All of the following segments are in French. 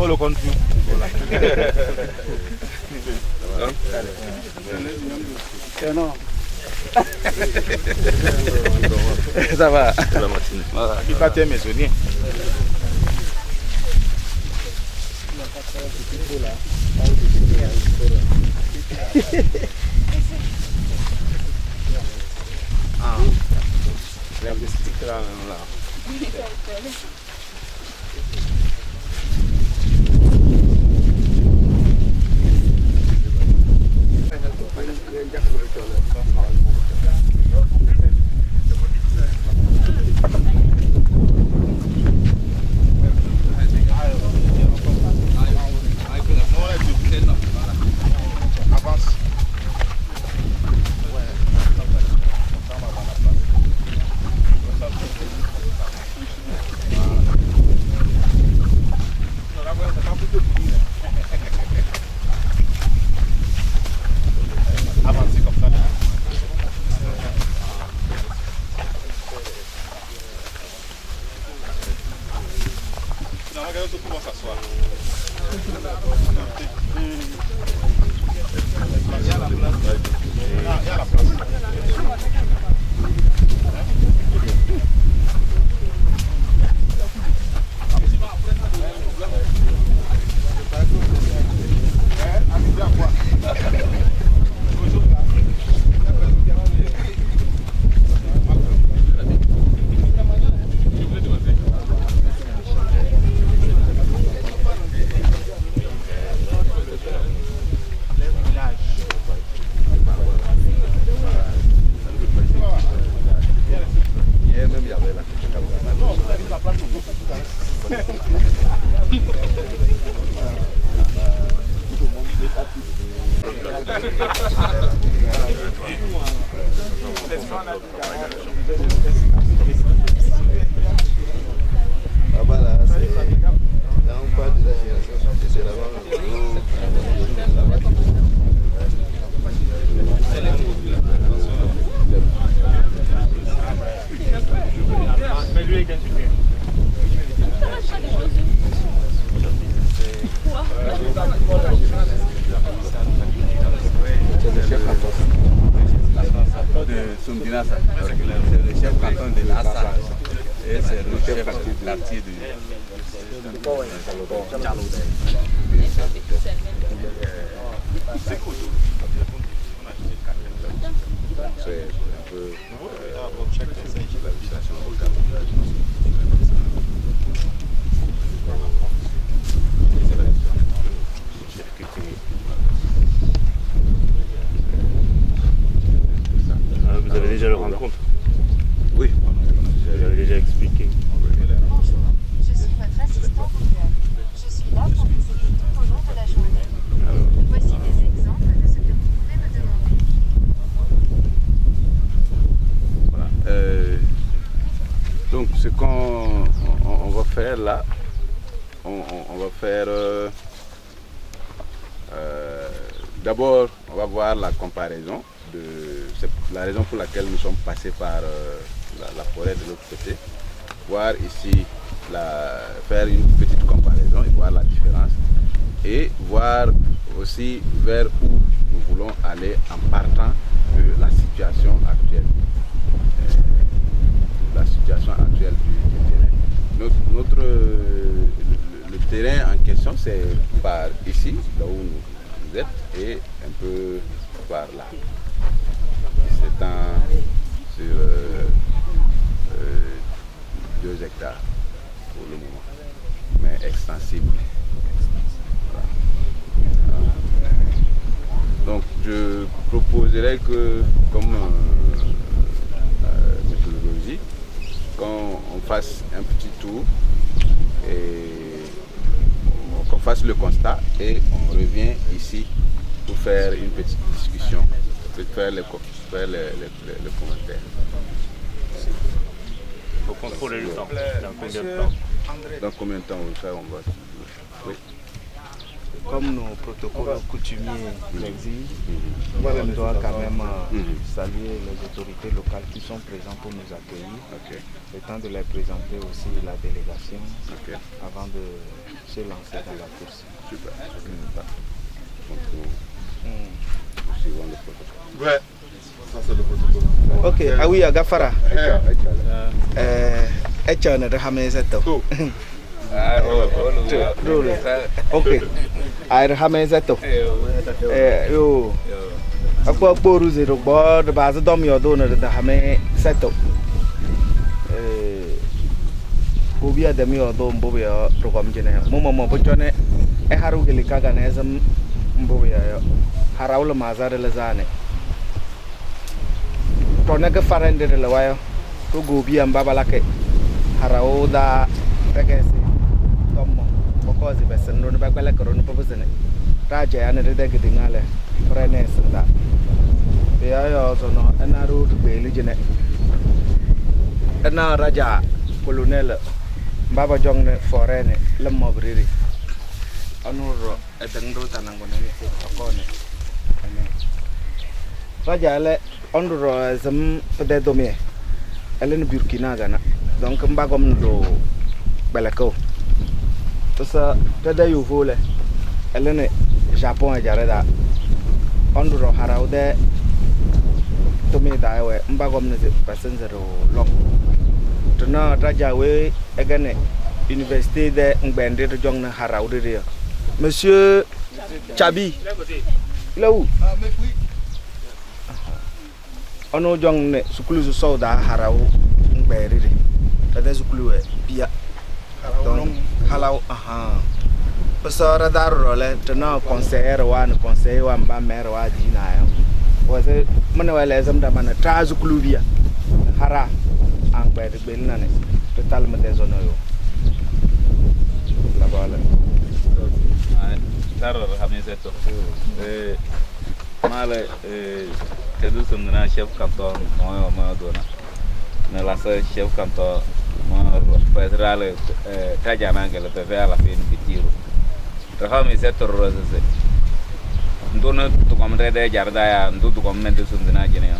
le contenu. Non. Ça va. Il va te maisonnier. Ah, il y a des sticks là. Vous avez déjà le rencontre? Oui, vous avez déjà expliqué. Bonjour, je suis votre assistante Google. Je suis là pour vous aider tout au long de la journée. Voici des exemples de ce que vous pouvez me demander. voilà. Donc ce qu'on va faire là, on va faire d'abord on va voir la comparaison c'est la raison pour laquelle nous sommes passés par la forêt de l'autre côté, voir ici faire une petite comparaison et voir la différence et voir aussi vers où nous voulons aller en partant de la situation actuelle. La situation actuelle du terrain. Le terrain en question, c'est par ici, là où vous êtes, et un peu par là. C'est sur 2 hectares pour le moment, mais extensible. Voilà. Donc je proposerais que, comme méthodologie, qu'on fasse un petit tour et qu'on fasse le constat et on revient ici pour faire une petite discussion, pour faire les commentaires. Il faut contrôler le temps. Dans combien de temps? Dans combien de temps on va oui. Comme nos protocoles coutumiers l'exigent, on doit quand même saluer les autorités locales qui sont présentes pour nous accueillir. Le temps de les présenter aussi la délégation avant de se lancer dans la course. Super. Donc, nous suivons le protocole. Ouais, ça c'est le protocole. Ok, ah oui, Agafara. Echana de Hamezeto. Ok, I Hamezeto. Yo, aku boru zero board baza dom yo donor the Hamezeto. Bobia de mi odom bobia program jene. Momo bojone e haru gelika ganezam bobia yo. Haraula mazare lazane. Tona ke farende de lawayo. To gobi am babalake harao da regesi tomo bokozi besen no ba kwela korona popozene raja ya ne de gidingale prene senda ya yo sono enaru beli jene ena raja colonel baba jongne forene lemmo briri anuro edengro tanangone akone raja le onduro zam pede domie Ellen Burkina Gana, donc Mbagom do Belako. Tout ça, Tada Yuvole, Ellen Japon et Jareda. Ondro Haraude Tommy Daiwe, Mbagom is a passenger long. To know Rajawe again, Université de Ngbende Jong Haraude. Monsieur Chabi, là où? Ono jong ne sukulu so soda harau ngberi tada sukulu e pia donc halaw aha pasara daru le tena conseiller wa mba maire wa dina yo wase mane wala zam da mana ta sukulu bia hara ang beri belna ne total mate zono yo la bala daru hamiseto male Kedu sumna chef canton moyo dona na la chef canton mo federal tajana ngela te vers la fin bitiro rahami setor rose ndona to komre de jarda ya ndu to komne de sumna jene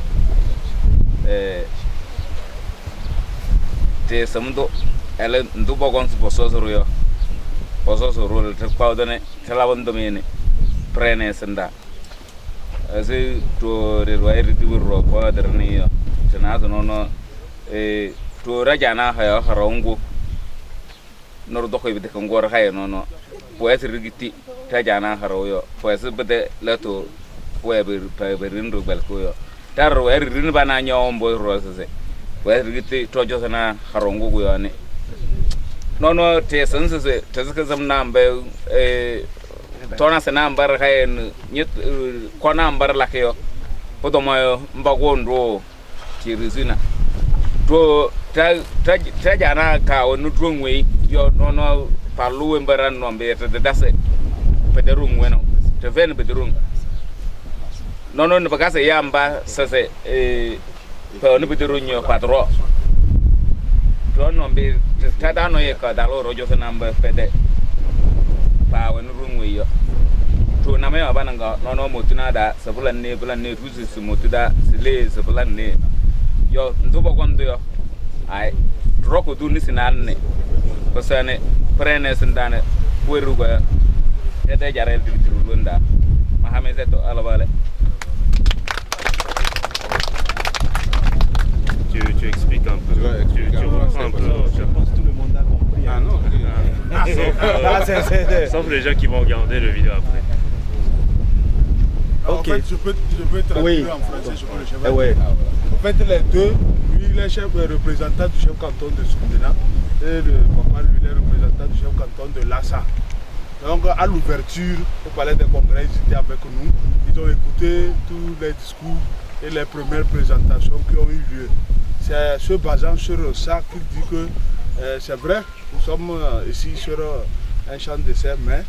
te samdo ele ndu bogon sposo yo poso ro te pawdone te lawon domene prene senda Asi to rewa iritibu ro ko darni yo tana no to rajana ha harongo nor do ko bide ko ngor hay no poes rigiti tajana haro yo poes bede lato weber peberin ro bel ko yo tar wer rin bana nyom boy ro se poes rigiti to josana harongo go yo ne no te sense se te zamna mbe tona sena mbar hayen nyit kona mbar lakyo podomo mbagondo tirizina to ta jana ka onu drongwe yo no palu mbaran no be te dase pederung weno te ven pederung no ne bagase yamba sase pe onu pederung yo patro to no be ta dano ye ka dalo rojo sena mba pede pa wenu rungwe yo to na me abana nga no motuna da sabulan ne ruzi su motuda sile sabulan ne yo ndubo kondo yo ai roko du ni sinane kosane prene sindane weru go ede jarel dibitiru londa mahame zeto alabale Tu expliques un peu, tu reprends un peu. Je pense que tout le monde a compris. Ah non, Sauf les gens qui vont regarder le vidéo après. En fait, je peux traduire en français, je peux le chef. Ouais. En fait, les deux, lui, il est représentant du chef canton de Soumdena et le papa, lui, il est représentant du chef canton de Lassa. Donc, à l'ouverture, au palais des congrès, ils étaient avec nous. Ils ont écouté tous les discours et les premières présentations qui ont eu lieu. C'est se basant sur ça qu'il dit que c'est vrai, nous sommes ici sur un champ d'essai, mais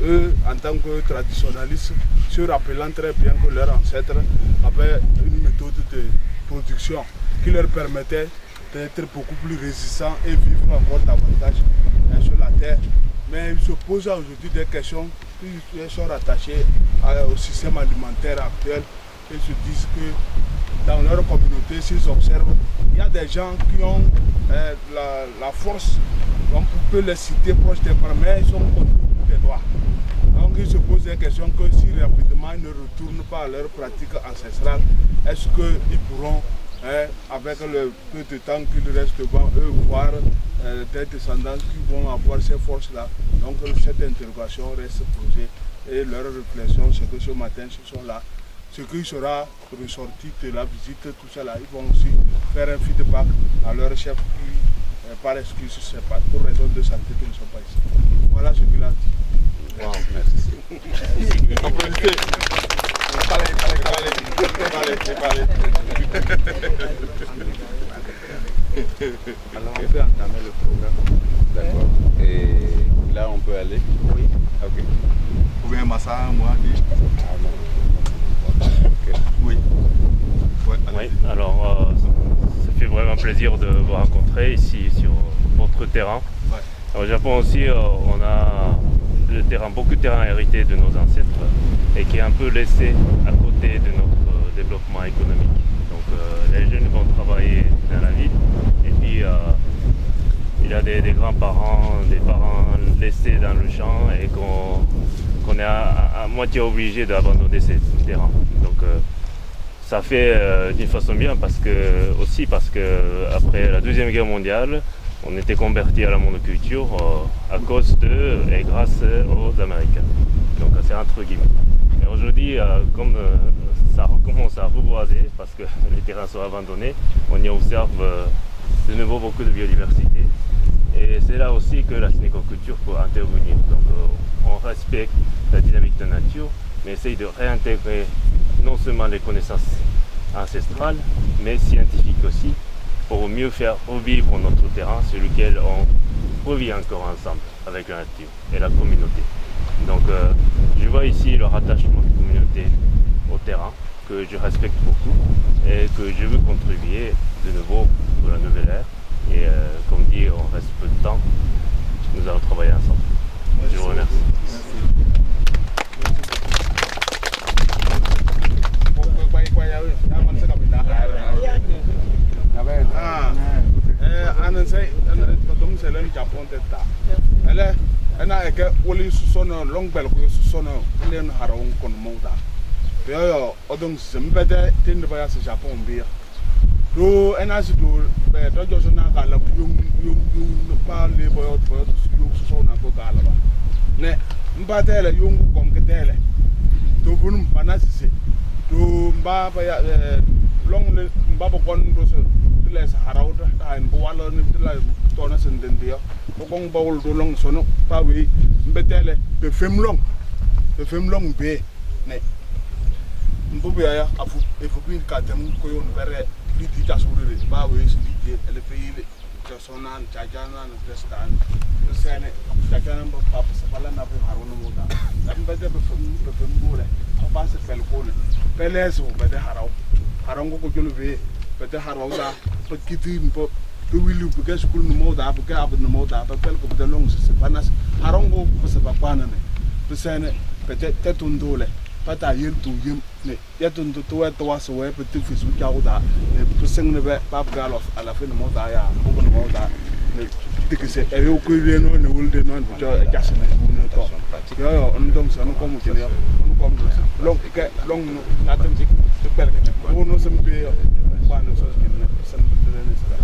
eux, en tant que traditionnalistes, se rappelant très bien que leurs ancêtres avaient une méthode de production qui leur permettait d'être beaucoup plus résistants et vivre encore davantage sur la terre. Mais ils se posent aujourd'hui des questions qui sont rattachées au système alimentaire actuel et se disent que dans leur communauté, s'ils observent, il y a des gens qui ont la force, on peut les citer proches des bras, mais ils sont contre des doigts. Donc ils se posent la question que si rapidement ils ne retournent pas à leur pratique ancestrale, est-ce qu'ils pourront, avec le peu de temps qu'il reste devant eux, voir des descendants qui vont avoir ces forces-là. Donc cette interrogation reste posée et leur réflexion, c'est que ce matin, ils sont là. Ce qui sera ressorti de la visite, tout ça là, ils vont aussi faire un feedback à leur chef qui, par excuse, c'est pas pour raison de santé qu'ils ne sont pas ici. Voilà ce qu'il a dit. Wow, merci. Applaudissez. Alors on peut entamer le programme. D'accord. Et là, on peut aller? Oui. Ok. Vous pouvez m'asseoir, moi, dit. Oui, alors ça fait vraiment plaisir de vous rencontrer ici sur votre terrain. Ouais. Au Japon aussi, on a beaucoup de terrain hérité de nos ancêtres et qui est un peu laissé à côté de notre développement économique. Donc les jeunes vont travailler dans la ville et puis il y a des grands-parents, des parents laissés dans le champ et qu'on est à moitié obligé d'abandonner ces terrains. Donc ça fait d'une façon bien parce que après la Deuxième Guerre mondiale, on était convertis à la monoculture à cause de et grâce aux Américains. Donc c'est entre guillemets. Et aujourd'hui, comme ça recommence à reboiser parce que les terrains sont abandonnés, on y observe de nouveau beaucoup de biodiversité. Et c'est là aussi que la sinicoculture peut intervenir. Donc on respecte la dynamique de la nature, mais essaye de réintégrer non seulement les connaissances ancestrales, mais scientifiques aussi, pour mieux faire revivre notre terrain sur lequel on revit encore ensemble avec la nature et la communauté. Donc je vois ici le rattachement de la communauté au terrain, que je respecte beaucoup et que je veux contribuer de nouveau pour la nouvelle ère. Et comme dit, on reste peu de temps, nous allons travailler ensemble. Je vous remercie. Do enas do be dojo so na kala yung pa le boyo yung so na ko kala ba ne mbatele yung kom ketele do bunum panasise do mba ba ya long le mba ba kon do so le sa harawda ta en bo wala ni la to na sen den dia ko gong bawul do long so no pa we mbetele be fem long be ne mbubu ya afu e fu bin ka dem ko yon bere liti ta surere ba we si liti ele peyile to sonan chajana na testan sene chajana ba papa sa bala na bu harono mo da am ba de be ngule ko ba se fel ko ne peleso ba de harango ko jolo be ba de haraw da pa kitin po to wilu bu gas kul no mo da bu ga abu no mo da ba pel ko de long se panas harango ko se ba pana ne be sene be te tundole pata yel tu yem ne ya tu to wa so we petit fisu ka uda ne puseng ne be pap galof ala fe no da ya ko no mo da ne dikse e yo ko le no ne wulde non bu jo e jasse ne bu ne to yo on dom sa no ko mu tene on ko mu long ke long no atam dik to bel ke ko no sam be yo ba no so ke ne san bu de ne sa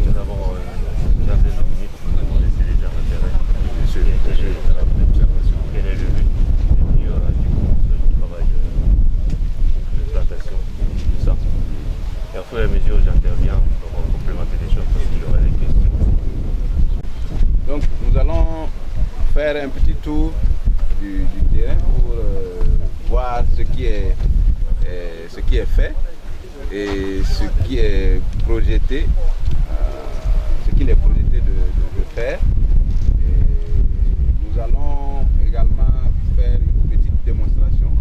nous avons une vingtaine de minutes pour laisser les gens intérêts. Quel est le but? Et puis tu commences le travail de plantation, tout ça. Et au fur et à mesure j'interviens pour complémenter des choses parce qu'il y aura des questions. Donc nous allons faire un petit tour du terrain pour voir ce qui est fait et ce qui est projeté, de faire. Et nous allons également faire une petite démonstration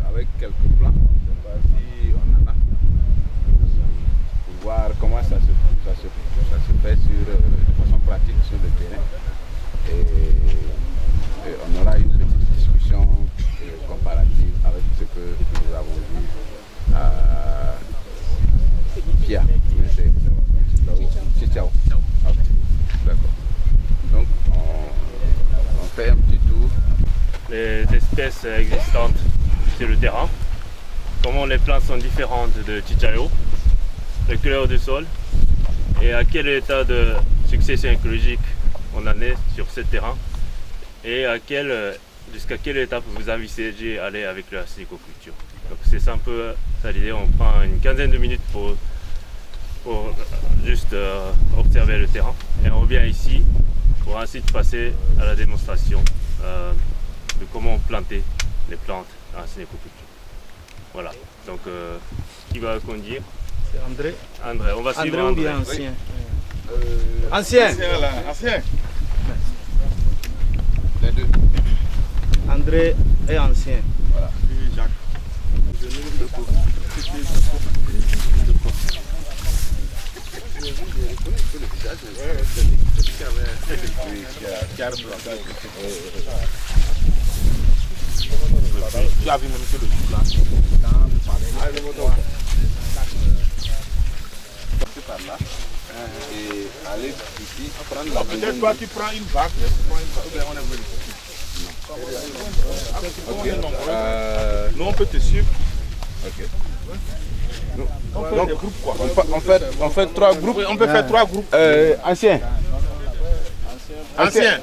avec quelques plans. Je ne sais pas si on en a, pour voir comment ça se fait sur espèces existantes sur le terrain, comment les plantes sont différentes de Chichayo, la couleur du sol et à quel état de succession écologique on en est sur ce terrain et jusqu'à quelle étape vous envisagez aller avec la silicoculture. Donc c'est un peu ça l'idée, on prend une quinzaine de minutes pour juste observer le terrain et on revient ici pour ensuite passer à la démonstration de comment planter les plantes en silicoculture. Voilà, donc qui va conduire? C'est André. André, on va suivre André ou bien ancien? Ancien. Ancien. Les deux. André est ancien. Voilà. Et Jacques. Tu as vu même que le tout là, dans le palais, passer par là et aller ici, prendre la peut-être toi tu prends une vague, on est venu. Nous on peut te suivre. Ok. On fait des groupes quoi. On fait 3 groupes. Oui, on peut faire 3 groupes. Ancien. Ancien.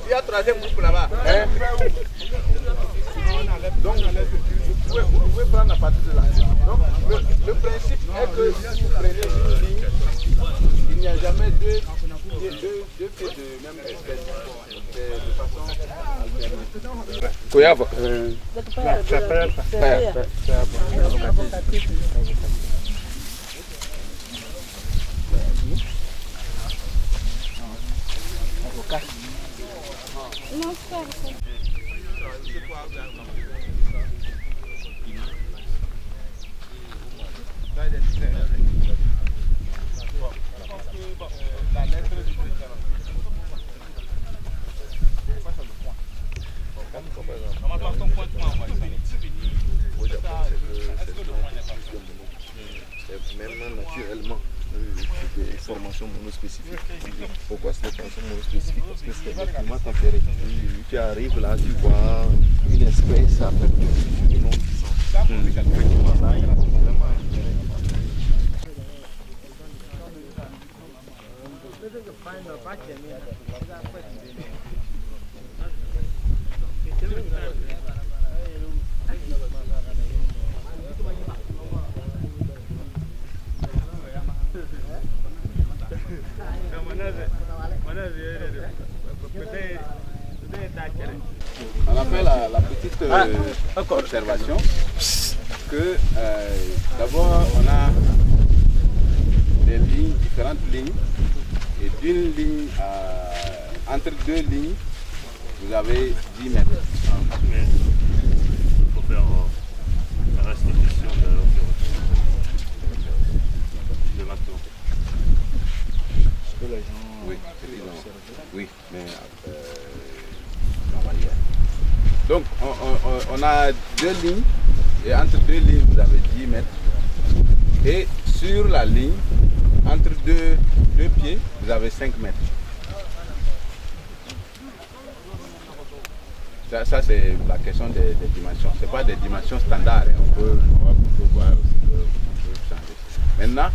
Il y a 3e groupe là-bas. Donc, vous pouvez prendre à partir de là. Donc, le principe est que si vous prenez une ligne, il n'y a jamais deux pieds de même espèce. C'est de façon alternée. Koyava. Même naturellement, c'est des formations monospécifiques. Pourquoi c'est des formations monospécifiques? Parce que c'est le climat tempéré. Tu arrives là, tu vois une espèce à peu près une longue distance. On a fait la petite observation que d'abord on a des lignes, différentes lignes, et d'une ligne entre 2 lignes, vous avez 10 mètres. Mais il faut faire la restitution de l'environnement. De maintenant. Oui, oui, mais donc on a 2 lignes et entre 2 lignes vous avez 10 mètres et sur la ligne entre deux pieds vous avez 5 mètres. Ça c'est la question des dimensions. Ce n'est pas des dimensions standards, hein. On peut voir aussi qu'on peut changer. Maintenant,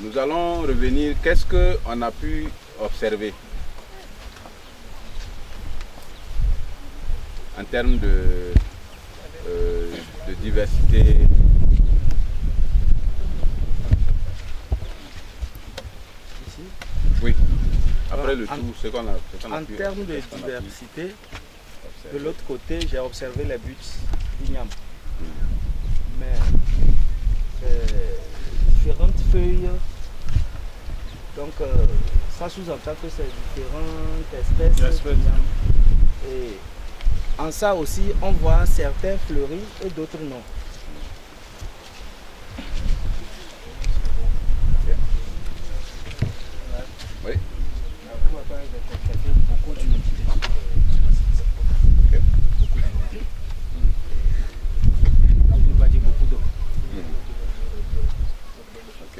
nous allons revenir, qu'est-ce qu'on a pu observer en termes de diversité. Ici. Oui. Après le tout, ce qu'on a En pu termes de diversité, de l'autre côté, j'ai observé les buts d'igname. Mais différentes feuilles, donc ça sous-entend que c'est différentes espèces d'igname. Et en ça aussi, on voit certains fleuris et d'autres non. Oui. Beaucoup d'humidité. Ok. Beaucoup d'humidité. On ne peut pas dire beaucoup d'eau. Ok.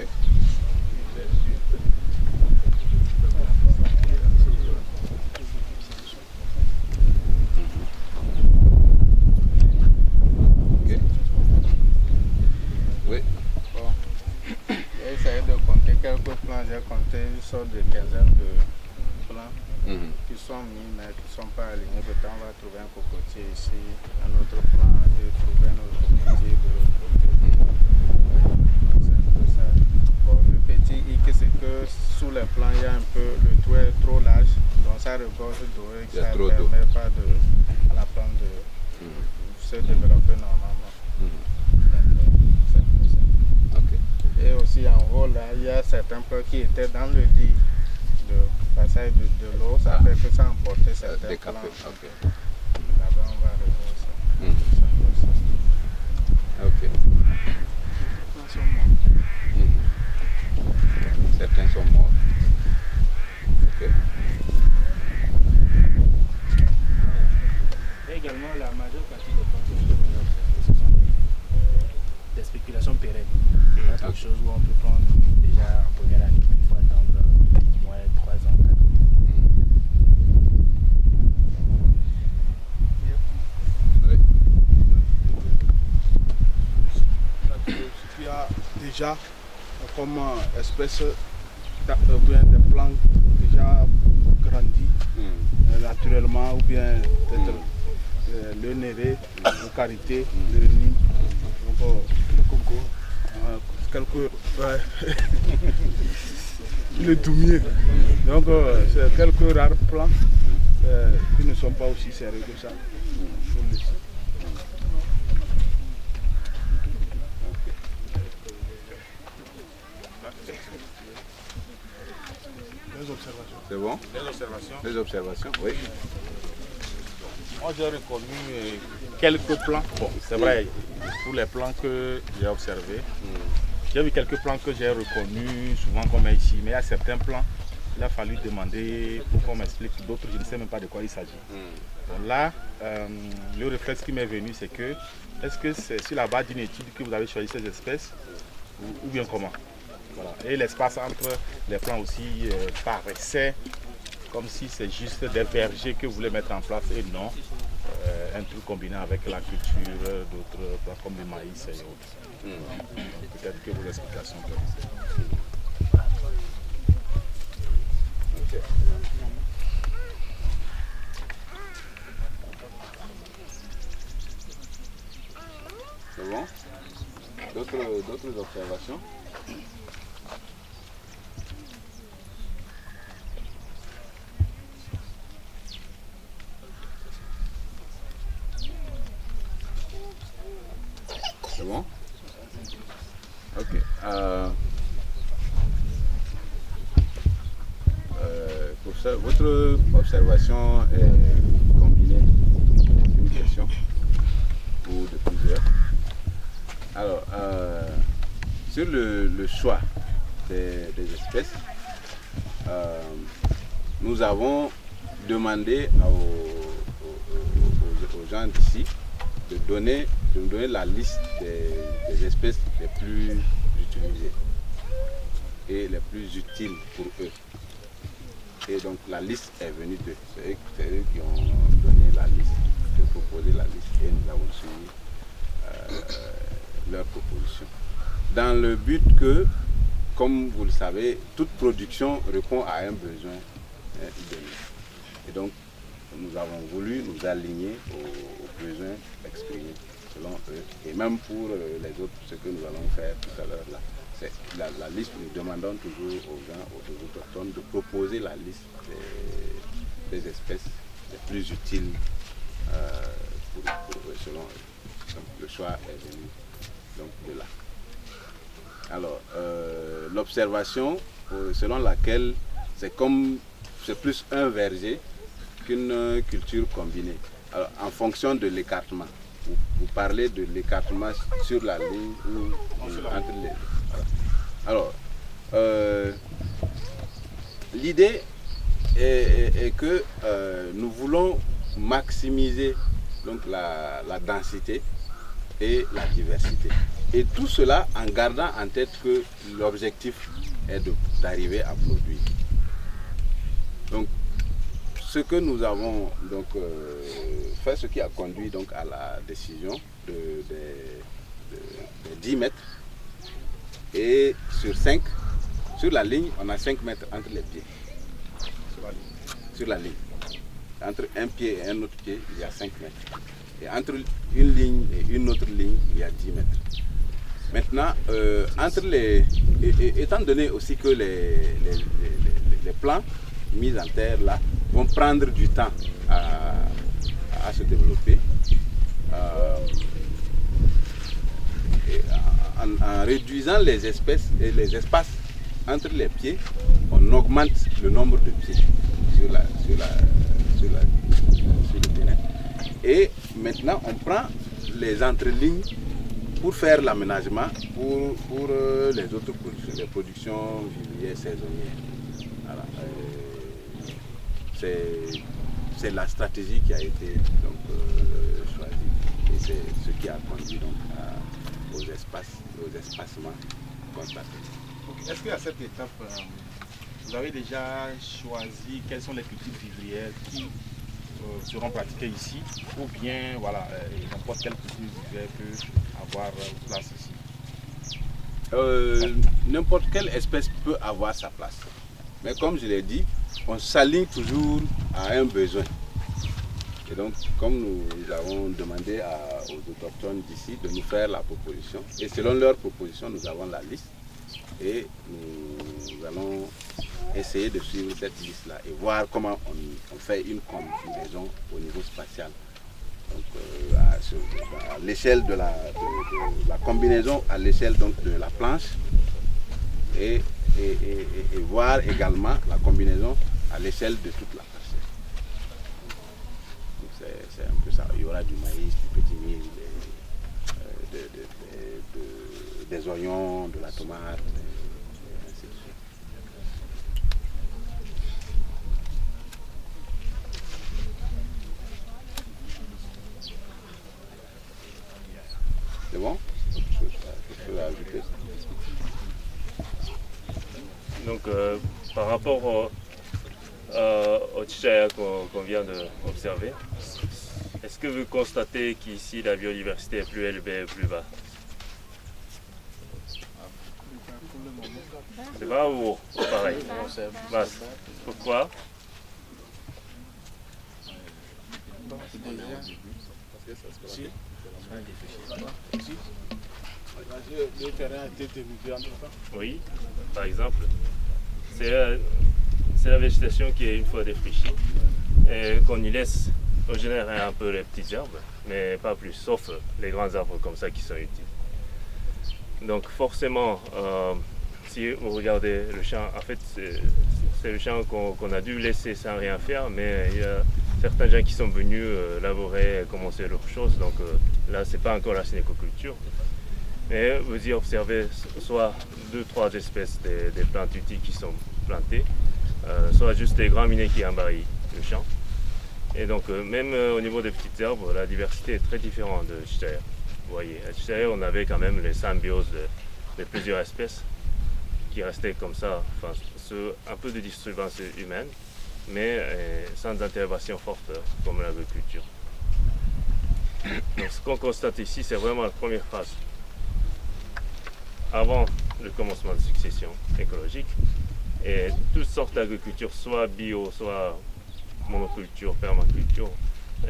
Ok. Oui. Bon. J'ai essayé de compter quelques plans. J'ai compté une sorte de quinzaine de plans qui sont mis mais qui ne sont pas alignés. Peut-être on va trouver un cocotier ici, un autre plan, de trouver un autre cocotier de l'autre côté. C'est un peu ça. Bon, le petit hic, c'est que sous les plans, il y a un peu, le toit est trop large, donc ça regorge d'eau et ça ne permet pas à la plante de se développer normalement. C'est un peu ça. Ok. Et aussi en haut, là, il y a certains plans qui étaient dans le lit de passage de l'eau, ça fait que ça a emporté certains plans. Ok. Là-bas, on va revoir ça. Ok. Certains sont morts. Ok. Et également, la majeure partie des plans que nous avons observés, ce sont des spéculations pérennes. C'est quelque chose où on peut prendre déjà en première année, mais il faut attendre au moins 3 ans, 4 ans. Oui. Ce qu'il y a déjà comme espèce des plantes déjà grandies naturellement, ou bien peut-être le néré, le karité, le nid, le coco, quelques le doumier. Donc c'est quelques rares plants qui ne sont pas aussi sérieux que ça. Les observations. C'est bon? Les observations. Les observations, oui. Moi j'ai reconnu quelques plans. Bon, c'est vrai, tous les plans que j'ai observés, j'ai vu quelques plans que j'ai reconnus souvent comme ici, mais il y a certains plans, il a fallu demander pour qu'on m'explique, d'autres je ne sais même pas de quoi il s'agit. Donc là, le réflexe qui m'est venu, c'est que, est-ce que c'est sur la base d'une étude que vous avez choisi ces espèces ou bien comment? Voilà. Et l'espace entre les plants aussi paraissait comme si c'est juste des vergers que vous voulez mettre en place et non un truc combiné avec la culture d'autres plants comme le maïs et autres. Donc peut-être que vos explications peuvent. Ok. C'est bon? D'autres observations? C'est bon? Ok. Pour ça, votre observation est combinée d'une question ou de plusieurs. Alors, sur le choix des espèces, nous avons demandé aux gens d'ici de nous donner la liste des espèces les plus utilisées et les plus utiles pour eux. Et donc la liste est venue d'eux. C'est eux qui ont donné la liste, qui ont proposé la liste et nous avons suivi leur proposition. Dans le but que, comme vous le savez, toute production répond à un besoin donné. Et donc nous avons voulu nous aligner aux besoins exprimés selon eux. Et même pour les autres, ce que nous allons faire tout à l'heure là. C'est la liste, nous demandons toujours aux gens, aux autochtones de proposer la liste des espèces les plus utiles pour eux, selon eux. Donc le choix est venu donc, de là. Alors, l'observation selon laquelle c'est plus un verger qu'une culture combinée. Alors, en fonction de l'écartement. Vous parlez de l'écartement sur la ligne ou entre les... Voilà. Alors, l'idée est que nous voulons maximiser donc, la densité et la diversité. Et tout cela en gardant en tête que l'objectif est d'arriver à produire. Donc, ce que nous avons donc, fait, ce qui a conduit donc, à la décision des 10 mètres, et sur 5, sur la ligne, on a 5 mètres entre les pieds. Sur la ligne. Entre un pied et un autre pied, il y a 5 mètres. Et entre une ligne et une autre ligne, il y a 10 mètres. Maintenant, étant donné aussi que les plants mis en terre là vont prendre du temps à se développer, en réduisant les espèces et les espaces entre les pieds, on augmente le nombre de pieds sur le terrain. Et maintenant, on prend les entrelignes pour faire l'aménagement pour les autres productions, les productions vivrières saisonnières. Voilà. C'est la stratégie qui a été donc, choisie et c'est ce qui a conduit donc, aux espacements constatés. Est-ce qu'à cette étape, vous avez déjà choisi quelles sont les cultures vivrières qui seront pratiquées ici, ou bien voilà, n'importe quelle culture vivrière peut avoir place ici? N'importe quelle espèce peut avoir sa place. Mais comme je l'ai dit, on s'aligne toujours à un besoin. Et donc, comme nous avons demandé aux autochtones d'ici de nous faire la proposition, et selon leur proposition, nous avons la liste, et nous allons essayer de suivre cette liste-là et voir comment on fait une combinaison au niveau spatial. Donc, à l'échelle de la combinaison, à l'échelle de la planche, et voir également la combinaison à l'échelle de toute la parcelle. C'est un peu ça. Il y aura du maïs, du petit mil, des oignons, de la tomate, et ainsi de suite. C'est bon? Je peux ajouter. Donc, par rapport au Tchaya qu'on vient d'observer, est-ce que vous constatez qu'ici la biodiversité est plus élevée et plus basse? C'est bas ou haut? Pareil. Basse. Pourquoi? Le terrain a été dénudé entre temps. Oui, par exemple. C'est la végétation qui est une fois défrichée et qu'on y laisse régénérer un peu les petites herbes, mais pas plus, sauf les grands arbres comme ça qui sont utiles. Donc forcément, si vous regardez le champ, en fait c'est le champ qu'on a dû laisser sans rien faire, mais il y a certains gens qui sont venus labourer et commencer leur chose, donc là c'est pas encore la synécoculture. Mais vous y observez soit 2-3 espèces des plantes utiles qui sont plantées, soit juste des graminées qui embahissent le champ. Et donc même au niveau des petites herbes, la diversité est très différente de Tchaya. Vous voyez, à Tchaya, on avait quand même les symbioses de plusieurs espèces qui restaient comme ça, enfin, un peu de disturbance humaine, mais sans intervention forte comme l'agriculture. Donc ce qu'on constate ici, c'est vraiment la première phase. Avant le commencement de succession écologique, et toutes sortes d'agriculture, soit bio, soit monoculture, permaculture,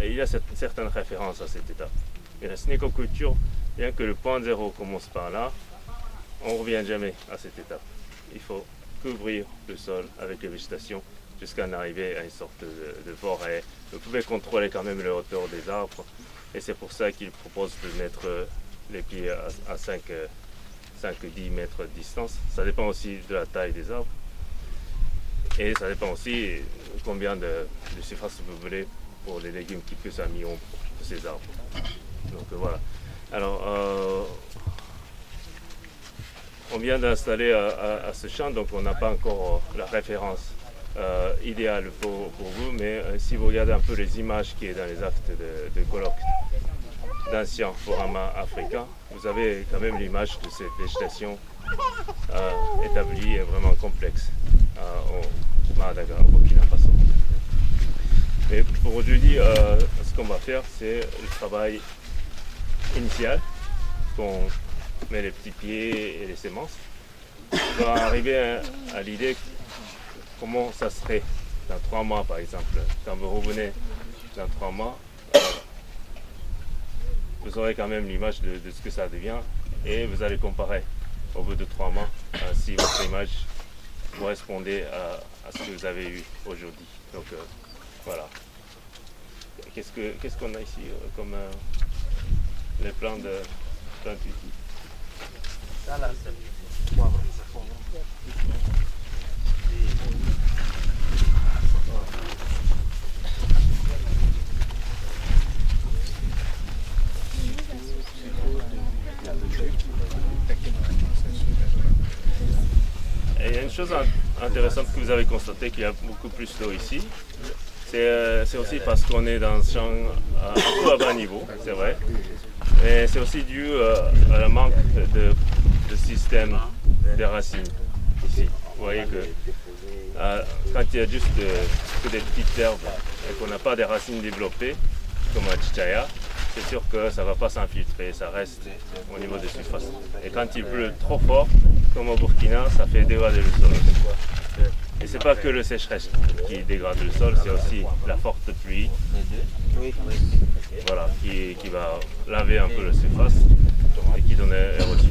et il y a certaines références à cette étape. Et la synécoculture, bien que le point zéro commence par là, on ne revient jamais à cette étape. Il faut couvrir le sol avec les végétations jusqu'à en arriver à une sorte de forêt. Vous pouvez contrôler quand même la hauteur des arbres, et c'est pour ça qu'ils proposent de mettre les pieds à 5-10 mètres de distance. Ça dépend aussi de la taille des arbres. Et ça dépend aussi combien de surface vous voulez pour les légumes qui poussent à mi-ombre de ces arbres. Donc voilà. Alors, on vient d'installer à ce champ, donc on n'a pas encore la référence idéale pour vous, mais si vous regardez un peu les images qui sont dans les actes de colloque d'anciens forums africains, vous avez quand même l'image de cette végétation établie et vraiment complexe au Madagascar, au Burkina Faso. Mais pour aujourd'hui, ce qu'on va faire, c'est le travail initial, qu'on met les petits pieds et les semences. On va arriver à l'idée comment ça serait dans 3 mois par exemple. Quand vous revenez dans 3 mois, vous aurez quand même l'image de ce que ça devient et vous allez comparer au bout de 3 mois si votre image correspondait à ce que vous avez eu aujourd'hui. Donc voilà. Qu'est-ce qu'on a ici comme les plans de plantes utiles? Ça là, c'est poivre. Et il y a une chose intéressante que vous avez constaté qu'il y a beaucoup plus d'eau ici. C'est aussi parce qu'on est dans un champ un peu à bas niveau, c'est vrai. Mais c'est aussi dû à la manque de système de racines ici. Vous voyez que quand il y a juste que des petites herbes et qu'on n'a pas des racines développées, comme à Chichaya, c'est sûr que ça ne va pas s'infiltrer, ça reste au niveau des surfaces. Et quand il pleut trop fort, comme au Burkina, ça fait dégrader le sol. Et c'est pas que le sécheresse qui dégrade le sol, c'est aussi la forte pluie, voilà, qui va laver un peu la surface et qui donne l'érosion.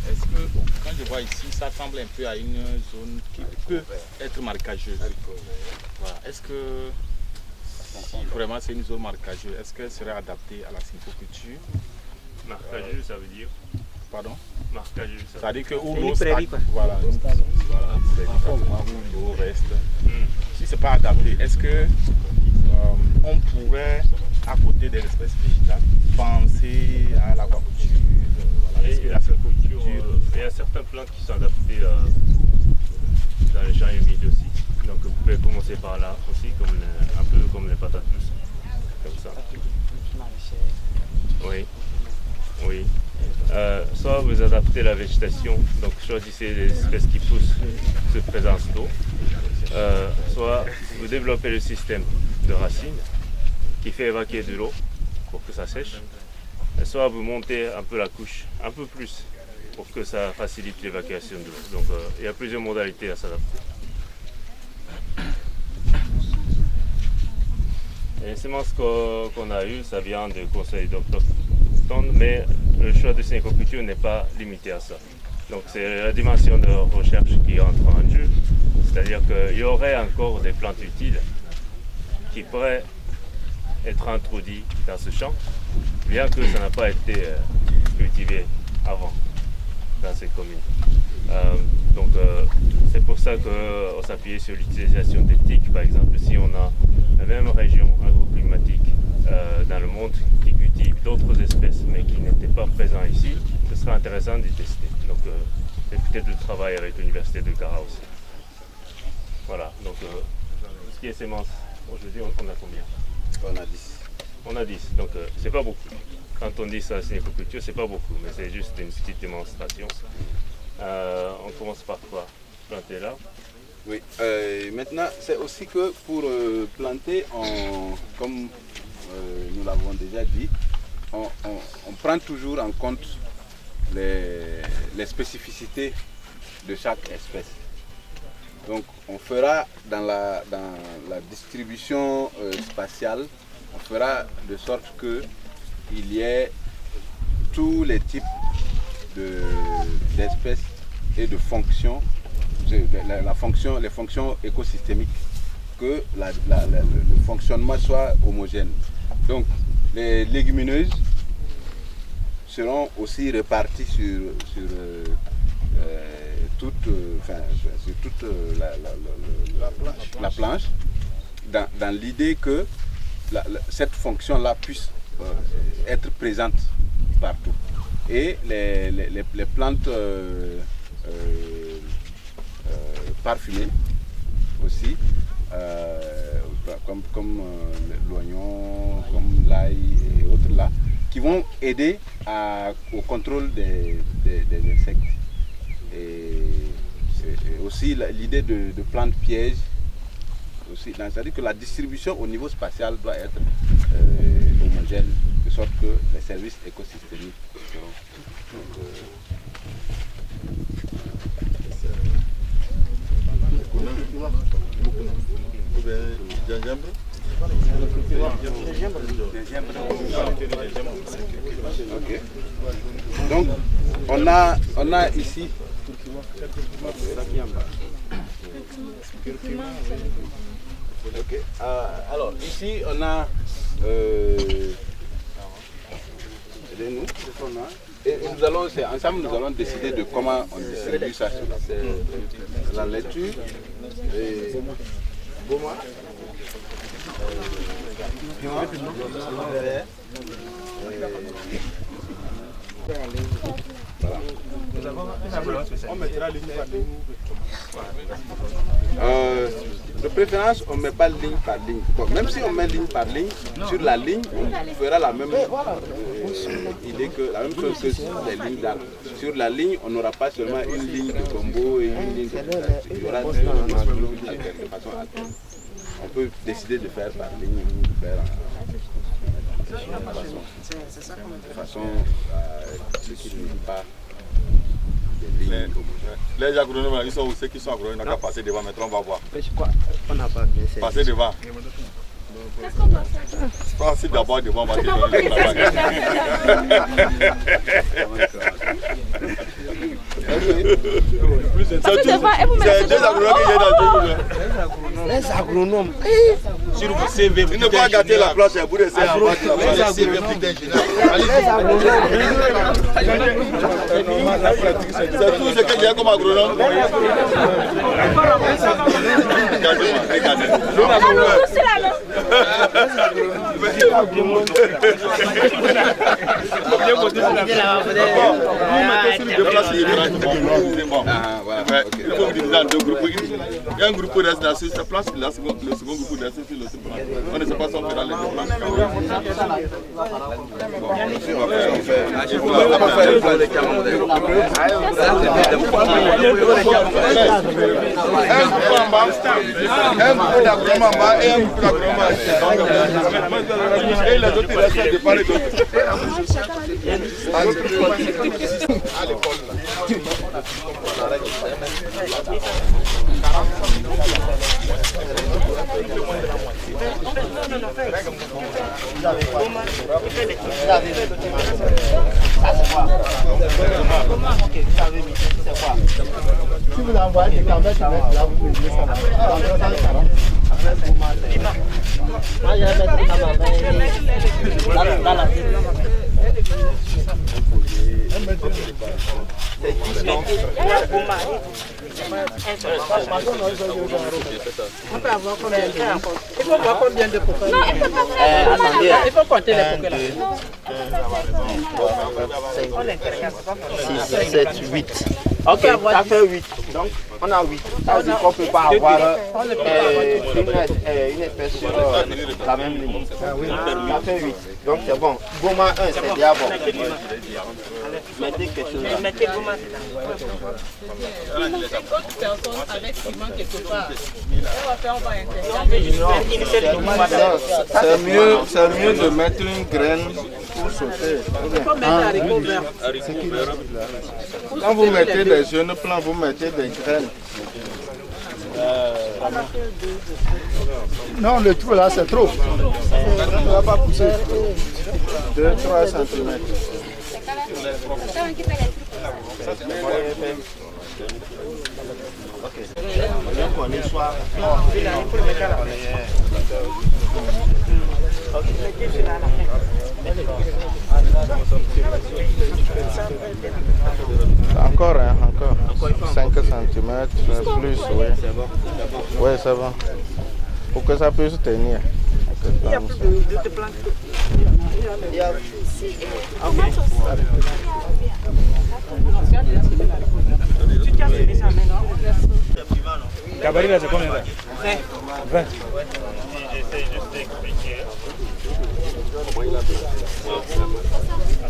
Est-ce que, quand je vois ici, ça ressemble un peu à une zone qui peut être marécageuse. Voilà. Est-ce que, si vraiment c'est une zone marécageuse, est-ce qu'elle serait adaptée à la sylviculture? Marcageux, ça veut dire? Pardon? Marcageux, ça veut dire que où l'eau voilà, c'est différemment où l'eau reste. Si c'est pas adapté, est-ce que on pourrait, à côté des espèces végétales, penser à l'aquaculture? Il y a certaines plantes qui sont adaptées dans les champs humides aussi. Donc vous pouvez commencer par là aussi, un peu comme les patates douces. Comme ça. Oui. Oui. Soit vous adaptez la végétation, donc choisissez les espèces qui poussent sur présence d'eau. Soit vous développez le système de racines qui fait évacuer de l'eau pour que ça sèche. Soit vous montez un peu la couche, un peu plus, pour que ça facilite l'évacuation de l'eau. Donc il y a plusieurs modalités à s'adapter. Les semences qu'on a eues, ça vient du conseil d'autochtones, mais le choix de sylviculture n'est pas limité à ça. Donc c'est la dimension de recherche qui entre en jeu, c'est-à-dire qu'il y aurait encore des plantes utiles qui pourraient être introduites dans ce champ, bien que ça n'a pas été cultivé avant dans ces communes. Donc c'est pour ça qu'on s'appuie sur l'utilisation des tiques, par exemple. Si on a la même région agroclimatique dans le monde qui cultive d'autres espèces mais qui n'étaient pas présentes ici, ce serait intéressant d'y tester. Donc c'est peut-être le travail avec l'université de Kara aussi. Voilà, donc ce qui est semences, aujourd'hui on a combien? On a 10. On a 10, donc c'est pas beaucoup. Quand on dit ça, sylviculture, c'est pas beaucoup, mais c'est juste une petite démonstration. On commence par quoi? Planter là? Oui, maintenant c'est aussi que pour planter, comme nous l'avons déjà dit, on prend toujours en compte les spécificités de chaque espèce. Donc on fera dans la distribution spatiale, on fera de sorte qu'il y ait tous les types d'espèces et de fonctions, les fonctions écosystémiques que le fonctionnement soit homogène. Donc les légumineuses seront aussi réparties sur toute la planche dans l'idée que cette fonction-là puisse être présente partout. Et les plantes parfumées aussi, comme l'oignon, comme l'ail et autres là, qui vont aider au contrôle des insectes. Et aussi l'idée de plantes pièges, c'est-à-dire que la distribution au niveau spatial doit être homogène, de sorte que les services écosystémiques Okay. Donc on a ici alors ici on a et ensemble nous allons décider de comment on distribue ça. C'est la laitue et Goma. On mettra ligne par ligne. De préférence, on ne met pas ligne par ligne. Bon, même si on met ligne par ligne, sur la ligne, on fera la même idée que la même chose que sur les lignes d'arbres. Sur la ligne, on n'aura pas seulement une ligne de combo et une ligne de... Il y aura deux de façon alterne. On peut décider de faire par ligne ou de faire de façon qu'il n'y ait pas des lignes. Les agronomes, ils sont ceux qui sont agronomes, ils n'ont qu'à passer devant, maintenant on va voir. On n'a pas bien fait. Passer devant. Passez d'abord devant, on va te donner le travail. C'est deux agronomes qui viennent dans le jeu. Les agronomes. Sur vous CV, vous ne pouvez pas gâter la planche, vous laissez à votre planche. C'est tout ce que j'ai comme agronome. Il faut diviser en deux groupes. Un groupe reste dans cette place, le second groupe reste sur l'autre place. On ne sait pas si on fera les deux places. On va faire le plan des calendriers. Un groupe en bas, un groupe d'agronome en bas et un groupe d'agronome en bas. Et les autres restent de part et d'autre. À l'école. Si vous envoyez des caméras, là vous pouvez ça. Moi je vais mettre dans la on peut avoir combien de temps? Il faut voir combien de poupées. Non, il ne faut pas faire. Attendez, il faut compter les poupées là. 6, 7, 8. Ok, ça fait 8. Donc, on a 8. Ça veut dire qu'on ne peut pas avoir une espèce sur la même ligne. Ça fait 8. Donc, c'est bon. Goma 1, c'est déjà bon. Mettez quelque chose là. Mettez Goma. C'est mieux de mettre une graine pour sauter. Quand vous mettez des jeunes plants, vous mettez des graines. Non, le trou là, c'est trop. Ça ne va pas pousser. 2-3 cm. Donc on est soit... Encore, hein, encore. 5 cm plus, oui. Oui, c'est bon. Pour que ça puisse tenir. Il y a plus de plantes. Tu tiens semé ça maintenant. Gabarit là, c'est combien? 20. J'essaie juste d'expliquer.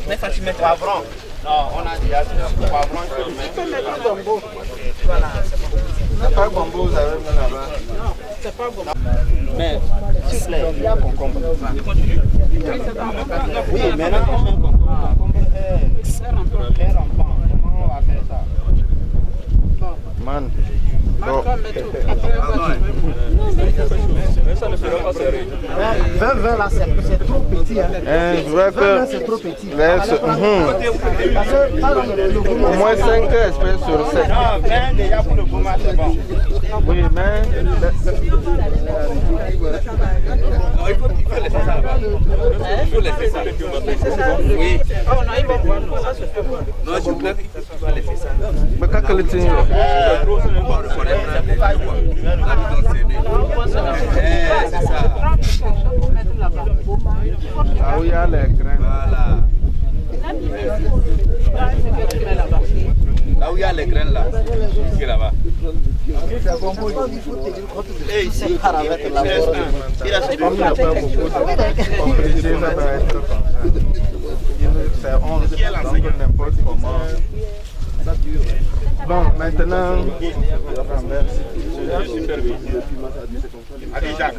Mais ça tu mets poivron. Non, on a déjà poivron. Tu peux mettre du gombo. Voilà, c'est bon. C'est pas gombo, vous avez mis là-bas. Non, c'est pas gombo. Mais, s'il vous plaît, il y a concombre. Oui, maintenant on met concombre est rampant. Comment on va faire ça? Man. Ça ne fera pas serrer. 20 là, c'est trop petit. Hein. Je vois que c'est trop petit. Au moins 5 espèces sur 7. Non, 20 déjà pour le gouma, c'est bon. Oui, mais... Non, il faut laisser ça là-bas. Il faut laisser ça. Oui. Oh non, il va voir. Ça se fait voir. Non, je voulais qu'il faut laisser ça. Mais quand que le tient? C'est ça. Ah oui, il y a les graines. Voilà. Là où il y a les graines là, c'est là-bas. Et ici, il reste Comme il n'y a pas beaucoup de compliqués, ça va être comme ça. C'est 11, donc n'importe comment. Bon, maintenant, Allez, Jacques.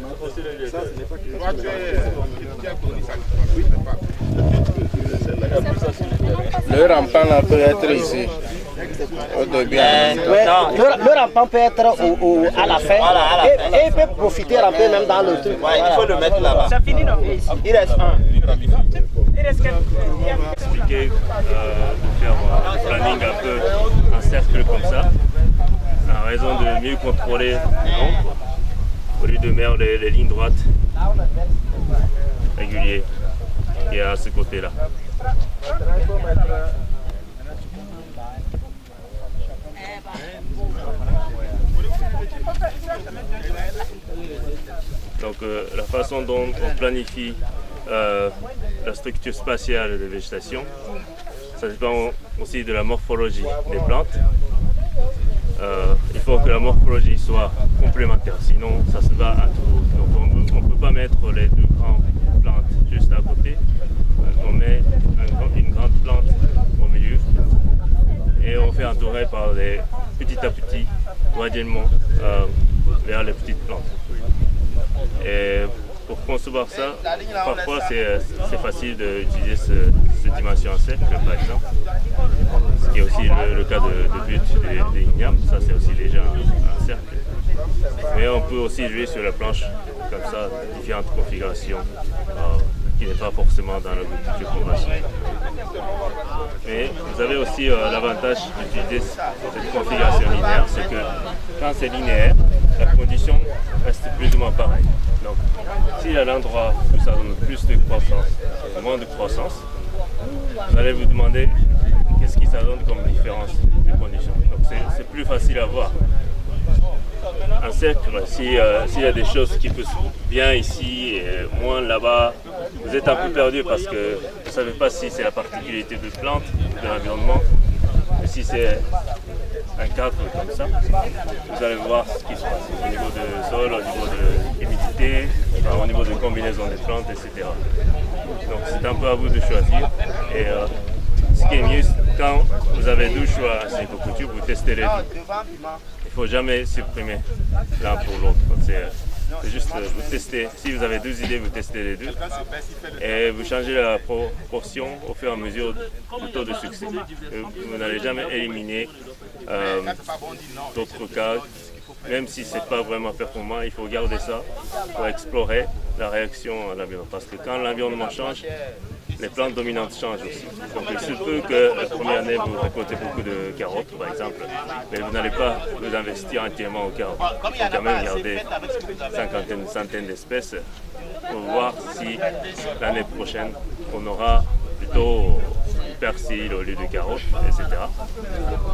le rampant là peut être ici. Au début. Le rampant peut être à la fin. Et il peut profiter ramper même dans le truc. Ouais, il faut le mettre là-bas. Ça finit non? Il reste un. Il reste Expliquer, de faire un planning un peu en cercle comme ça, en raison de mieux contrôler l'ombre, au lieu de mettre les lignes droites régulières qui est à ce côté-là. Donc la façon dont on planifie la structure spatiale de végétation, ça dépend aussi de la morphologie des plantes. Il faut que la morphologie soit complémentaire, sinon ça se va à tout. Donc on ne peut pas mettre les deux grandes plantes juste à côté. On met une grande plante au milieu et on fait entourer par les petit à petit, graduellement, vers les petites plantes. Et pour concevoir ça, parfois c'est facile d'utiliser cette dimension en cercle, par exemple, ce qui est aussi le cas de but des ignames, ça c'est aussi déjà un cercle. Mais on peut aussi jouer sur la planche comme ça, différentes configurations qui n'est pas forcément dans le but conventionnel. Mais vous avez aussi l'avantage d'utiliser cette configuration linéaire, c'est que quand c'est linéaire, la condition reste plus ou moins pareille. Donc, si à l'endroit où ça donne plus de croissance, moins de croissance, vous allez vous demander qu'est-ce qui ça donne comme différence de conditions. Donc, c'est plus facile à voir. Un cercle, s'il y a des choses qui poussent bien ici et moins là-bas, vous êtes un peu perdu parce que vous ne savez pas si c'est la particularité de plante, de l'environnement, mais si c'est un cadre comme ça, vous allez voir ce qui se passe au niveau du sol, au niveau de l'humidité, au niveau de combinaison des plantes, etc. Donc c'est un peu à vous de choisir. Et ce qui est mieux, quand vous avez deux choix à sylviculture, vous testez les deux. Il ne faut jamais supprimer l'un pour l'autre. C'est juste vous testez. Si vous avez deux idées, vous testez les deux. Et vous changez la proportion au fur et à mesure du taux de succès. Vous n'allez jamais éliminer d'autres cas. Même si ce n'est pas vraiment performant, il faut garder ça pour explorer la réaction à l'environnement. Parce que quand l'environnement change, les plantes dominantes changent aussi. Donc il se peut que la première année vous récoltez beaucoup de carottes par exemple, mais vous n'allez pas vous investir entièrement aux carottes. Il faut quand même garder une centaine d'espèces pour voir si l'année prochaine on aura plutôt du persil au lieu de carottes, etc.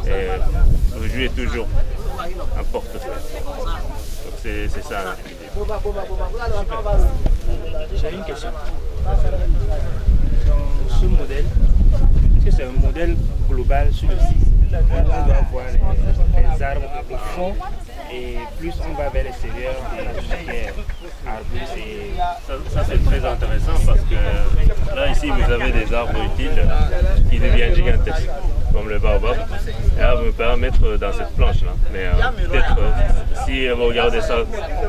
Et le jus est toujours un portefeuille. Donc c'est ça. J'ai une question. Dans ce modèle, est-ce que c'est un modèle global sur le site? On doit voir les arbres au fond et plus on va vers l'extérieur, on a tout ce qui est arbustes et... Ça c'est très intéressant parce que là ici vous avez des arbres utiles qui deviennent gigantesques, comme le baobab. Et là vous me pouvez mettre dans cette planche là. Mais peut-être si vous regardez ça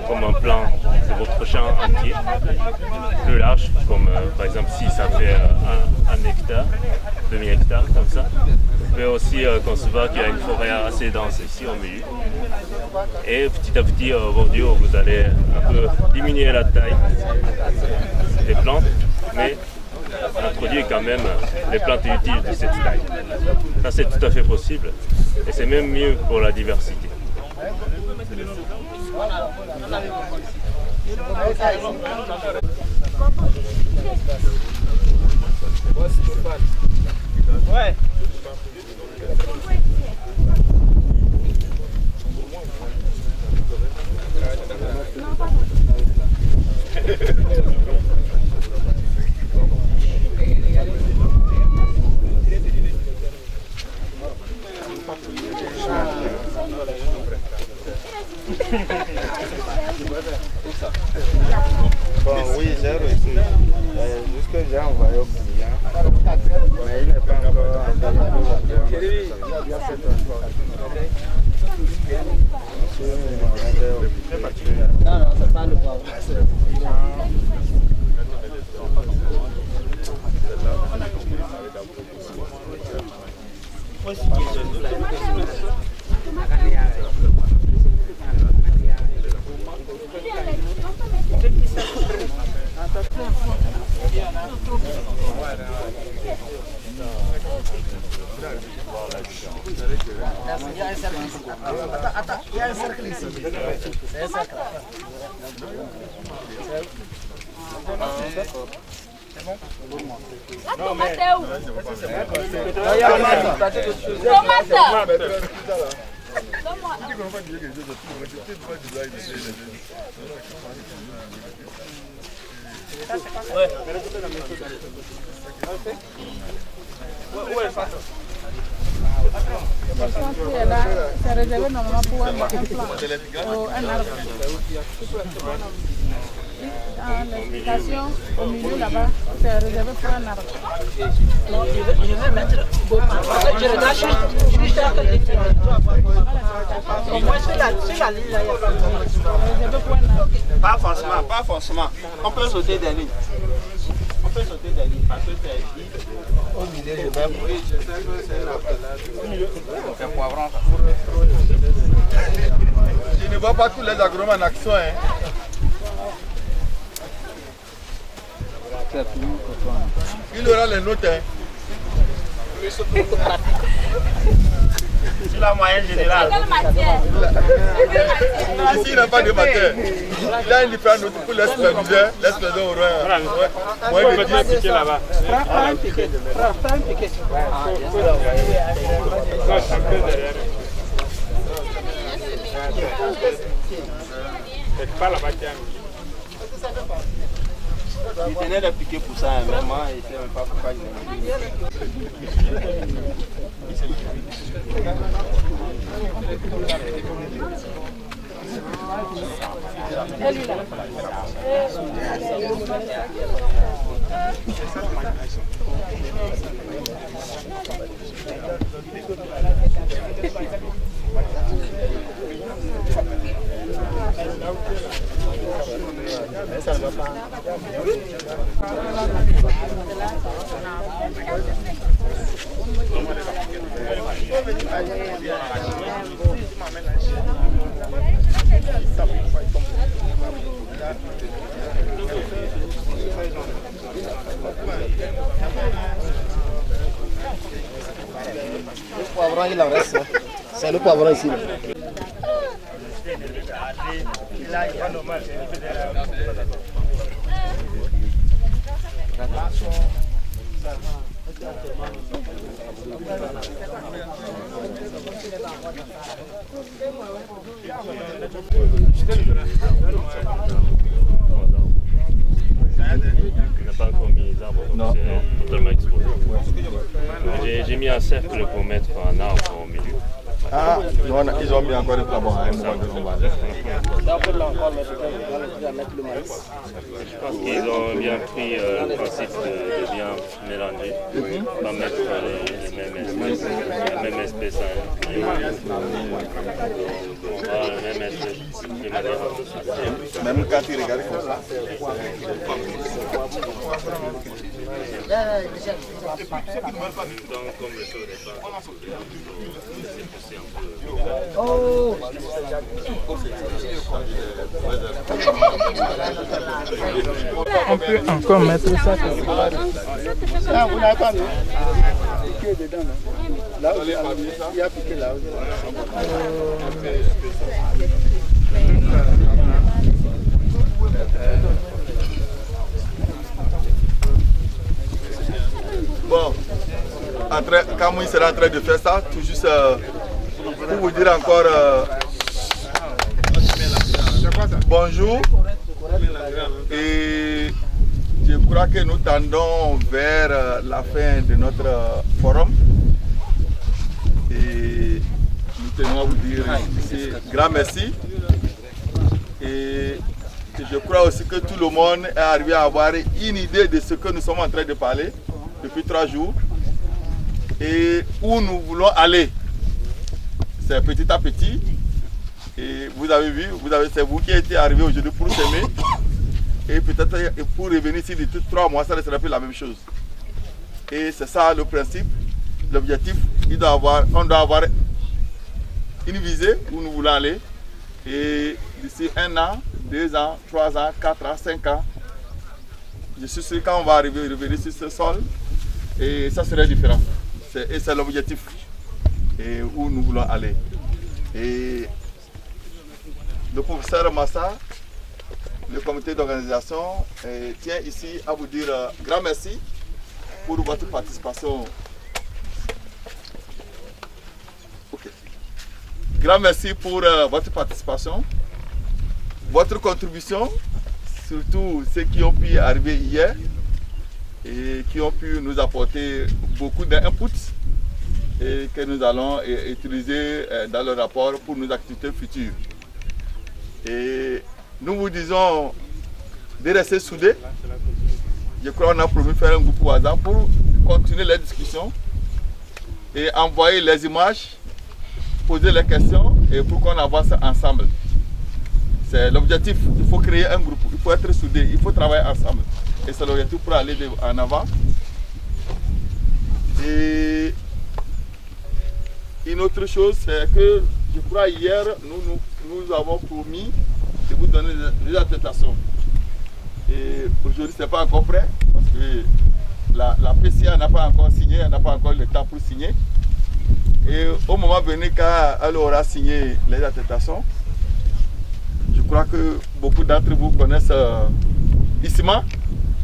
comme un plan de votre champ entier, plus large, comme par exemple si ça fait un hectare, demi-hectare comme ça, vous pouvez aussi concevoir qu'il y a une forêt assez dense ici au milieu. Et petit à petit au bordure vous allez un peu diminuer la taille des plantes, mais introduire quand même les plantes utiles de cette taille. Ça c'est tout à fait possible et c'est même mieux pour la diversité. Ouais. Bon, oui, j'ai reçu. Juste que j'ai envoyé au client, mais il n'est pas encore envoyé. Non, non, c'est pas le poivron. Il y a un cercle ici. C'est un cercle. C'est bon? Non, mais... C'est réservé normalement pour un plant, un arbre. Dans l'explication, au milieu là-bas, c'est réservé pour un arbre. Non, je vais mettre. Je regarde juste à côté. Au moins sur la ligne là, il y a pas forcément, pas forcément. On peut sauter des lignes. On peut sauter des lignes parce que c'est dit. Au milieu, je vais. Oui, je sais que c'est la c'est poivron. Je ne vois pas tous les agronomes en action. Hein. Il aura les notes. Hein. C'est la moyenne générale. Ici, il n'a pas de matière. Il a une différente note pour l'esclavage. L'esclavage aura moins de 10 piquets là-bas. Prends un piquet. Prends un piquet. C'est pas la matière. Il tenait de piquer pour ça, vraiment, il ne sait même pas pourquoi il ça ne va pas. Le poivron, il en reste. C'est le poivron ici. On n'a pas encore mis les arbres, donc c'est totalement exposé. J'ai mis un cercle pour mettre un arbre au milieu. Ah, ils ont mis encore des flamants à un moment de l'ombrage. Je pense qu'ils ont bien pris le principe de bien mélanger, pas mettre les mêmes espèces. Même espèce. Même quand ils regardent comme ça. Comme le saut n'est pas, c'est poussé un peu. Oh! On peut encore mettre ça. Ah, vous n'avez pas mis? Piqué dedans, là. Là où il y a piqué là. Bon, quand Moïse sera en train de faire ça, tout juste pour vous dire encore bonjour. Et je crois que nous tendons vers la fin de notre forum. Et nous tenons à vous dire ici grand merci. Et je crois aussi que tout le monde est arrivé à avoir une idée de ce que nous sommes en train de parler depuis 3 jours et où nous voulons aller. C'est petit à petit. Et vous avez vu, c'est vous qui êtes arrivé aujourd'hui pour s'aimer. Et peut-être pour revenir ici de 3 mois, ça ne sera plus la même chose. Et c'est ça le principe, l'objectif. On doit avoir une visée où nous voulons aller. Et d'ici 1 an, 2 ans, 3 ans, 4 ans, 5 ans, je suis sûr que quand on va revenir sur ce sol, et ça serait différent. Et c'est l'objectif et où nous voulons aller. Et le professeur Massa, le comité d'organisation, tient ici à vous dire grand merci pour votre participation. Okay. Grand merci pour votre participation, votre contribution, surtout ceux qui ont pu arriver hier et qui ont pu nous apporter beaucoup d'inputs et que nous allons utiliser dans le rapport pour nos activités futures. Et nous vous disons de rester soudés. Je crois qu'on a promis de faire un groupe au hasard pour continuer les discussions et envoyer les images, poser les questions et pour qu'on avance ensemble. C'est l'objectif. Il faut créer un groupe, il faut être soudé, il faut travailler ensemble. Et c'est l'objectif pour aller en avant. Et une autre chose, c'est que je crois hier, nous avons promis de vous donner des attestations. Et aujourd'hui, ce n'est pas encore prêt, parce que la PCA n'a pas encore signé, elle n'a pas encore le temps pour signer. Et au moment venu, quand elle aura signé les attestations, je crois que beaucoup d'entre vous connaissent Issima.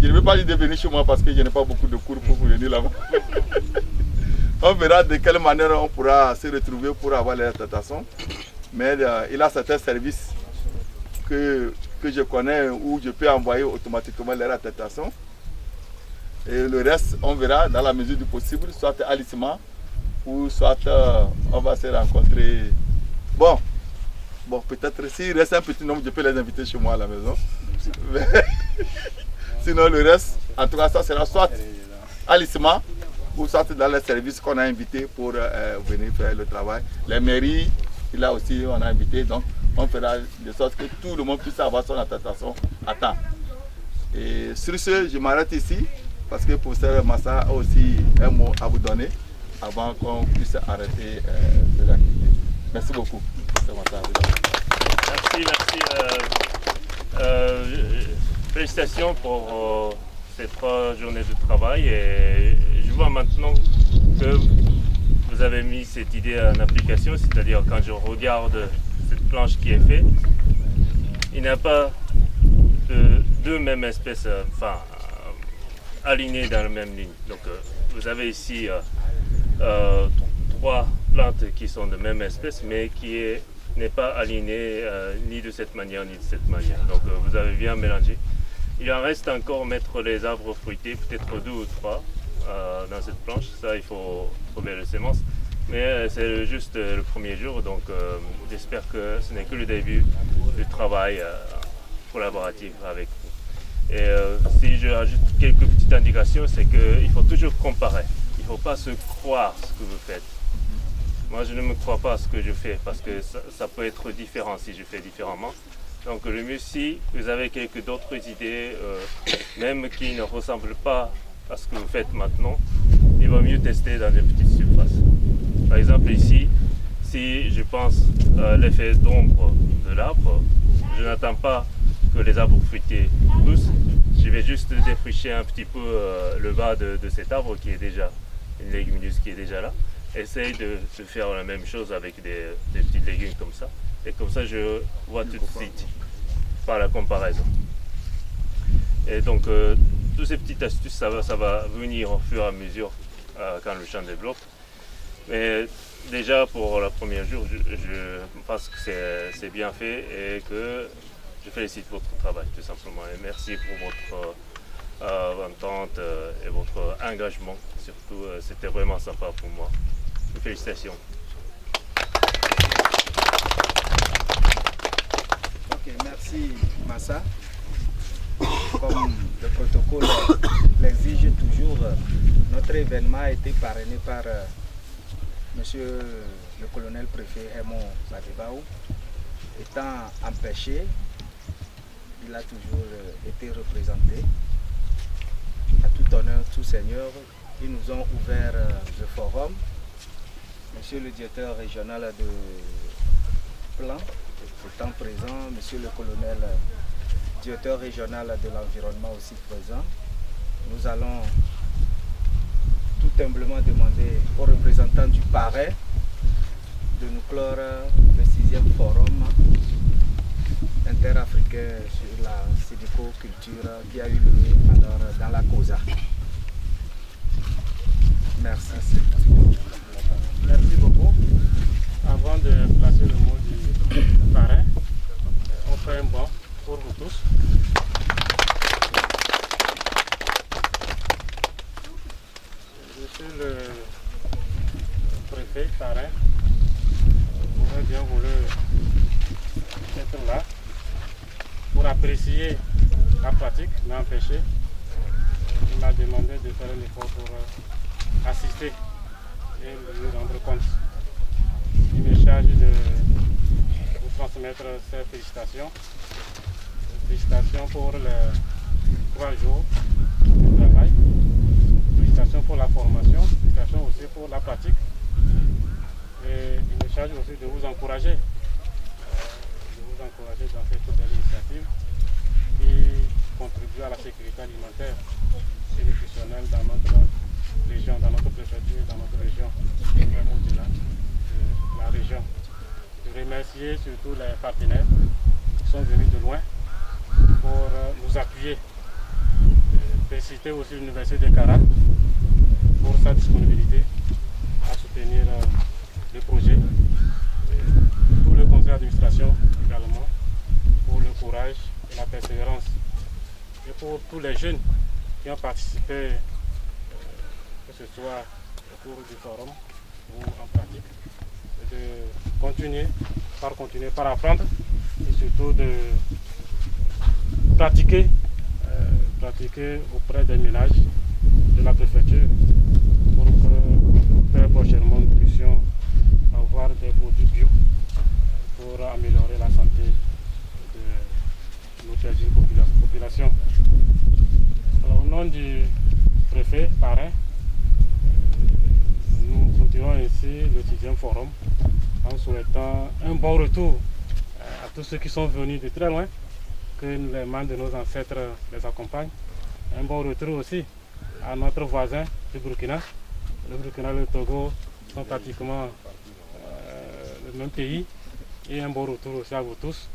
Je ne veux pas lui de venir chez moi parce que je n'ai pas beaucoup de cours pour venir là-bas. On verra de quelle manière on pourra se retrouver pour avoir les attestations. Mais il a certains services que je connais où je peux envoyer automatiquement les attestations. Et le reste, on verra dans la mesure du possible, soit à l'Issima ou soit on va se rencontrer. Bon, peut-être s'il reste un petit nombre, je peux les inviter chez moi à la maison. Mais sinon, le reste, en tout cas, ça sera soit à l'Issima ou soit dans les services qu'on a invités pour venir faire le travail. Les mairies, là aussi, on a invité. Donc, on fera de sorte que tout le monde puisse avoir son attestation à temps. Et sur ce, je m'arrête ici parce que le professeur Massa a aussi un mot à vous donner avant qu'on puisse arrêter l'activité. Merci beaucoup, professeur Massa. Merci. félicitations pour ces 3 journées de travail et je vois maintenant que vous avez mis cette idée en application, c'est-à-dire quand je regarde cette planche qui est faite, il n'y a pas de 2 mêmes espèces alignées dans la même ligne. Donc vous avez ici 3 plantes qui sont de même espèce mais qui n'est pas alignées ni de cette manière ni de cette manière. Donc vous avez bien mélangé. Il en reste encore mettre les arbres fruités, peut-être 2 ou 3 dans cette planche. Ça, il faut trouver les semences. Mais c'est juste le premier jour, donc j'espère que ce n'est que le début du travail collaboratif avec vous. Et si je rajoute quelques petites indications, c'est qu'il faut toujours comparer. Il ne faut pas se croire ce que vous faites. Moi, je ne me crois pas à ce que je fais parce que ça peut être différent si je fais différemment. Donc le mieux, si vous avez quelques d'autres idées, même qui ne ressemblent pas à ce que vous faites maintenant, il vaut mieux tester dans des petites surfaces. Par exemple ici, si je pense l'effet d'ombre de l'arbre, je n'attends pas que les arbres fruités poussent, je vais juste défricher un petit peu le bas de cet arbre qui est déjà, une légumineuse qui est déjà là. Essaye de faire la même chose avec des petits légumes comme ça. Et comme ça, je vois tout de suite par la comparaison. Et donc, toutes ces petites astuces, ça va venir au fur et à mesure quand le champ développe. Mais déjà, pour le premier jour, je pense que c'est bien fait et que je félicite votre travail, tout simplement. Et merci pour votre entente et votre engagement. Surtout, c'était vraiment sympa pour moi. Félicitations. Ok, merci Massa. Comme le protocole l'exige toujours, notre événement a été parrainé par Monsieur le colonel préfet Raymond Badibaou. Étant empêché, il a toujours été représenté. À tout honneur, tout seigneur, ils nous ont ouvert le forum. Monsieur le directeur régional de plan étant présent, monsieur le colonel directeur régional de l'environnement aussi présent, nous allons tout humblement demander aux représentants du parrain de nous clore le 6e forum interafricain sur la sylviculture qui a eu lieu alors dans la COSA. Merci. Merci beaucoup. Avant de placer le mot du parrain, on fait un banc pour vous tous. Monsieur le préfet, parrain, aurait bien voulu être là pour apprécier la pratique, mais empêché. Il m'a demandé de faire un effort pour assister et lui rendre compte. Il me charge de vous transmettre ses félicitations. Félicitations pour les 3 jours de travail. Félicitations pour la formation. Félicitations aussi pour la pratique. Et il me charge aussi de vous encourager. Dans cette belle initiative qui contribue à la sécurité alimentaire et nutritionnelle dans notre région, dans notre préfecture, dans notre région, et même au-delà de la région. Je remercie surtout les partenaires qui sont venus de loin pour nous appuyer. Féliciter aussi l'Université de Kara pour sa disponibilité à soutenir le projet. Tout le conseil d'administration également pour le courage et la persévérance. Et pour tous les jeunes qui ont participé, que ce soit au cours du forum ou en pratique, de continuer par apprendre et surtout de pratiquer auprès des ménages de la préfecture pour que très prochainement nous puissions avoir des produits bio pour améliorer la santé de notre population. Alors, au nom du préfet, parrain, nous continuons ainsi le 6e forum en souhaitant un bon retour à tous ceux qui sont venus de très loin que les membres de nos ancêtres les accompagnent. Un bon retour aussi à notre voisin du Burkina. Le Burkina et le Togo sont pratiquement le même pays. Et un bon retour aussi à vous tous.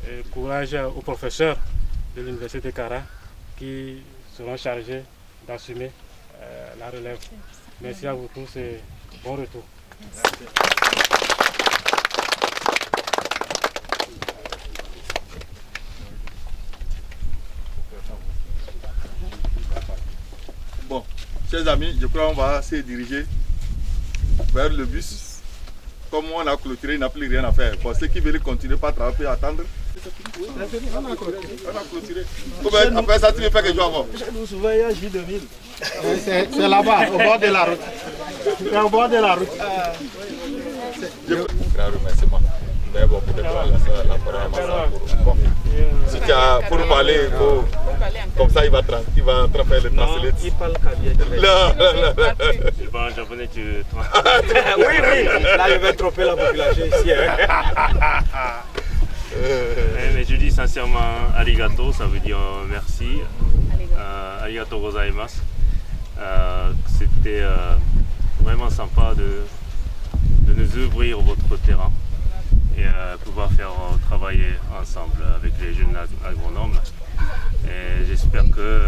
Et courage aux professeurs de l'Université de Kara qui seront chargés d'assumer la relève. Merci à vous tous et bon retour. Merci. Bon, chers amis, je crois qu'on va se diriger vers le bus. Comme on a clôturé, il n'a plus rien à faire. Pour ceux qui veulent continuer par travailler, peut attendre. On a clôturé. Après ça, tu veux faire quelque chose avant? Nous surveillons J2000. C'est là-bas, au bord de la route. C'est au bord de la route. Grand remerciement. Mais bon, peut-être la parole bon. Si tu as pour parler, il faut. Comme ça, il va faire le translate. Il parle bien. Il parle en japonais, tu. Oui. Là, je vais tromper la population ici. Mais je dis sincèrement arigato, ça veut dire merci. Arigato gozaimasu. C'était vraiment sympa de nous ouvrir votre terrain et pouvoir faire travailler ensemble avec les jeunes agronomes. Et j'espère que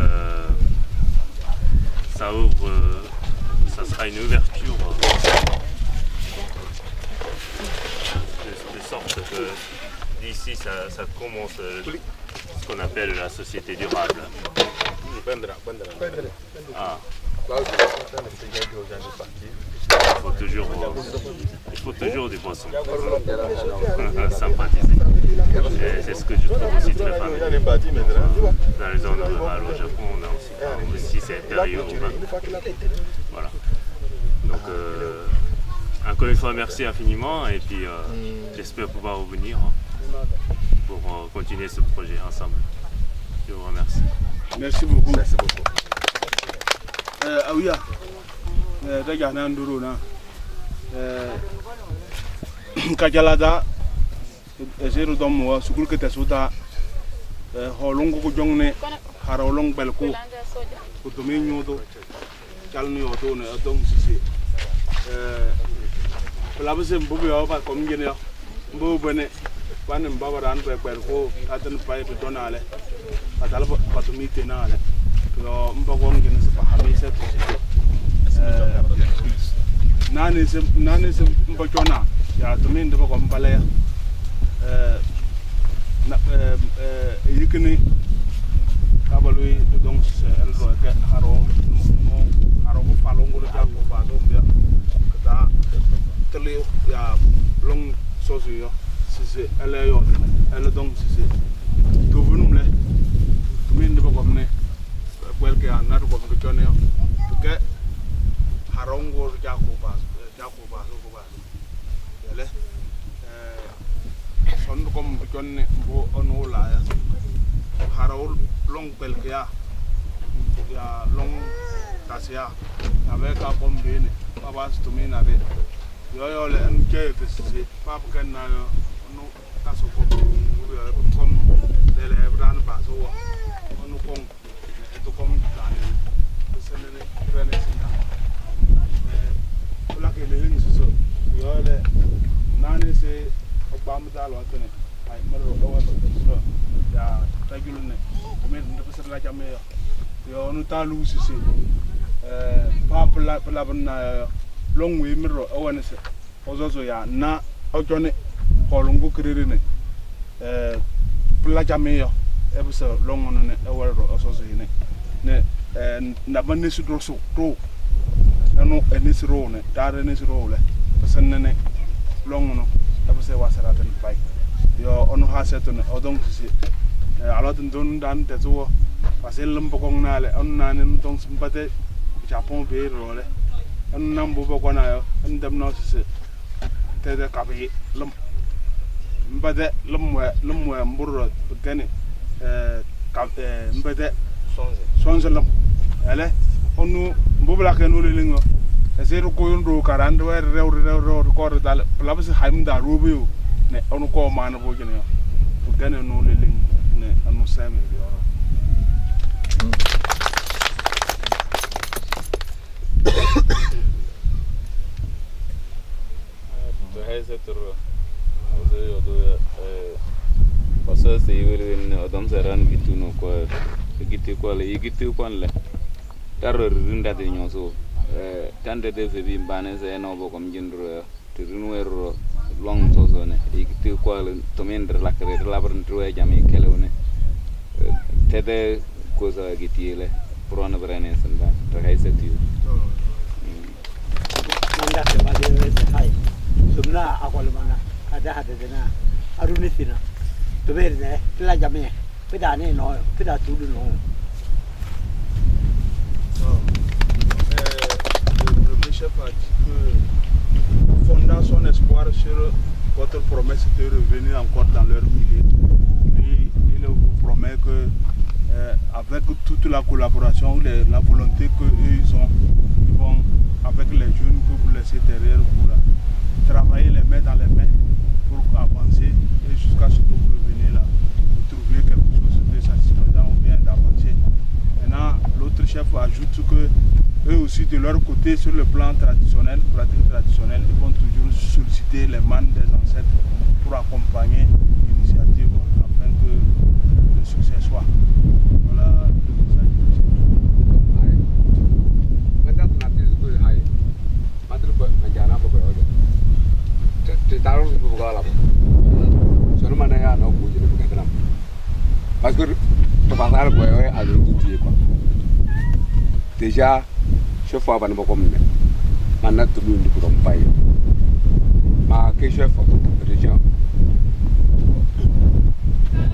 ça sera une ouverture de sorte que d'ici ça commence ce qu'on appelle la société durable. Ah. Il faut toujours des poissons sympathiser. C'est ce que je trouve aussi très familier. Dans les zones rurales au Japon, on a aussi cette période. Voilà. Donc, encore une fois, merci infiniment et puis j'espère pouvoir revenir pour continuer ce projet ensemble. Je vous remercie. Merci beaucoup. Merci beaucoup. Aouya, Dagana Nduruna, Kajalada, Zero Domo, Sukulka Suda, Holongo Jongne, Harolong Belko, Utomino, Calni Otone, Adom Sisi, Labas Bubi over Comgenia, Bobene, One and Babaran Belko, Atten Pipe Donale, Atalaba Patumitinale. Mbagon gina sa hamisa nani se mbachona ya tumin de ko mbale yikini kabalui to dong se elro ke haro ko falongo ja ko ba do mbia kata tele ya long sosu yo sise ele yo ele dong sise to bunum le tumin de ko ne welke anar ko ko chone yo ke harongo jako ba ko ba yele son ko chone bo onu la ya harol long belke ya long tasia ave ka kombine baba stumina be yo le en ke tsi pap kan na no taso ko kom de le bran ba so onu kom comme dans le la que les lignes sont le nani c'est obama dalo atene ay maro dawa so ya tagulune comme ne peut la jamais yo nu talu sisi papa la bana long we miro awane se ozozo ya na ojone kolongo kirene la jamais yo e bu so long no ne awaro ozozo ne ne na banne su do so to no enis ro ne tare enis ro le person ne long no aba se wasara tan pai yo ono ha seto ne odong si ala tan don dan te so pasel lum bokong na le on na ne tong simpate japon be ro le on nam bo bokona yo on dem no si te de ka be lum mbade lum we mburo gane ka mbade sonzelam ele onu mbobla ke no lelingo zero ko ndo karande wa rew ko dal plabs haimda robiyo ne onu ko mana bo gene gagner nous les lignes à nous sommes Parce que c'est dans ce rang qui tourne quoi, qui te quoi, les qui te quoi là. Tarre rinda de nyoso, tante de febi mbane se no bo comme gendro, te rinwero long sozone, qui te quoi le tomendre la carrière la brandro jami kelone. Tede cosa che tiele, prona brane sanda, trai setiu. Manda se va de hai. Sumna akwal mana, ada dena, arunithina. Tu vedi, la jame, pedane no, pedatu no. Le chef a dit que, fondant son espoir sur votre promesse de revenir encore dans leur milieu, il vous promet que, avec toute la collaboration, la volonté qu'ils ont, ils vont, avec les jeunes que vous laissez derrière vous, là, travailler les mains dans les mains pour avancer et jusqu'à ce que vous reveniez là, vous trouviez quelque chose de satisfaisant ou bien d'avancer. Maintenant, l'autre chef ajoute que eux aussi de leur côté, sur le plan traditionnel, pratique traditionnelle, ils vont toujours solliciter les manes des ancêtres pour accompagner l'initiative afin que le succès soit. Voilà le message. Parce que tu vas faire le à l'autre quoi. Déjà, je fais pas de comme maintenant tout le monde pour payer. Ma que je fais région.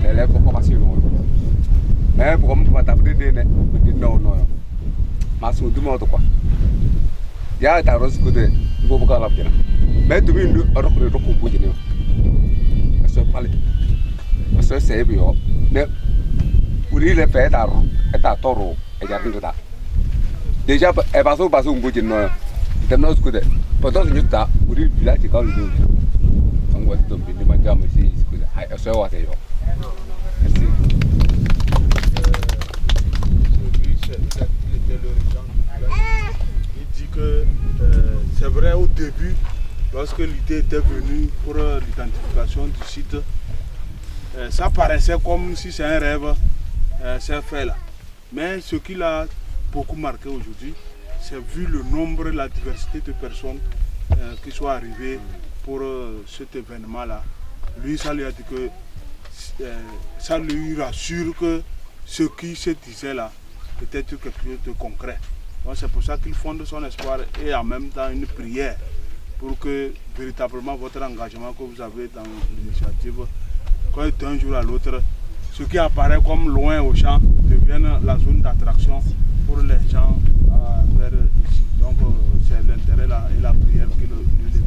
Elle est pour passer non. Mais pour comme pas taper des non non. Ma sous du monde quoi. Ya ta rose côté, vous pouvez la bien. Mais tout le monde a recouru au combo de nous. Ça parle. Ça c'est bien. Mais pour les faire est à toro et j'ai rien de déjà elle passe au bout de nous de nos côtés pendant une temps pour le village quand le jour on va tomber de madame ici à ce moment là merci il dit que c'est vrai au début lorsque l'idée était venue pour l'identification du site ça paraissait comme si c'est un rêve c'est fait là mais ce qu'il a beaucoup marqué aujourd'hui, c'est vu le nombre et la diversité de personnes qui sont arrivées pour cet événement-là. Lui, ça lui a dit que ça lui rassure que ce qui se disait là peut être quelque chose de concret. Donc c'est pour ça qu'il fonde son espoir et en même temps une prière pour que véritablement votre engagement que vous avez dans l'initiative, d'un jour à l'autre, ce qui apparaît comme loin au champ devienne la zone d'attraction pour les gens vers ici. Donc c'est l'intérêt là et la prière que lui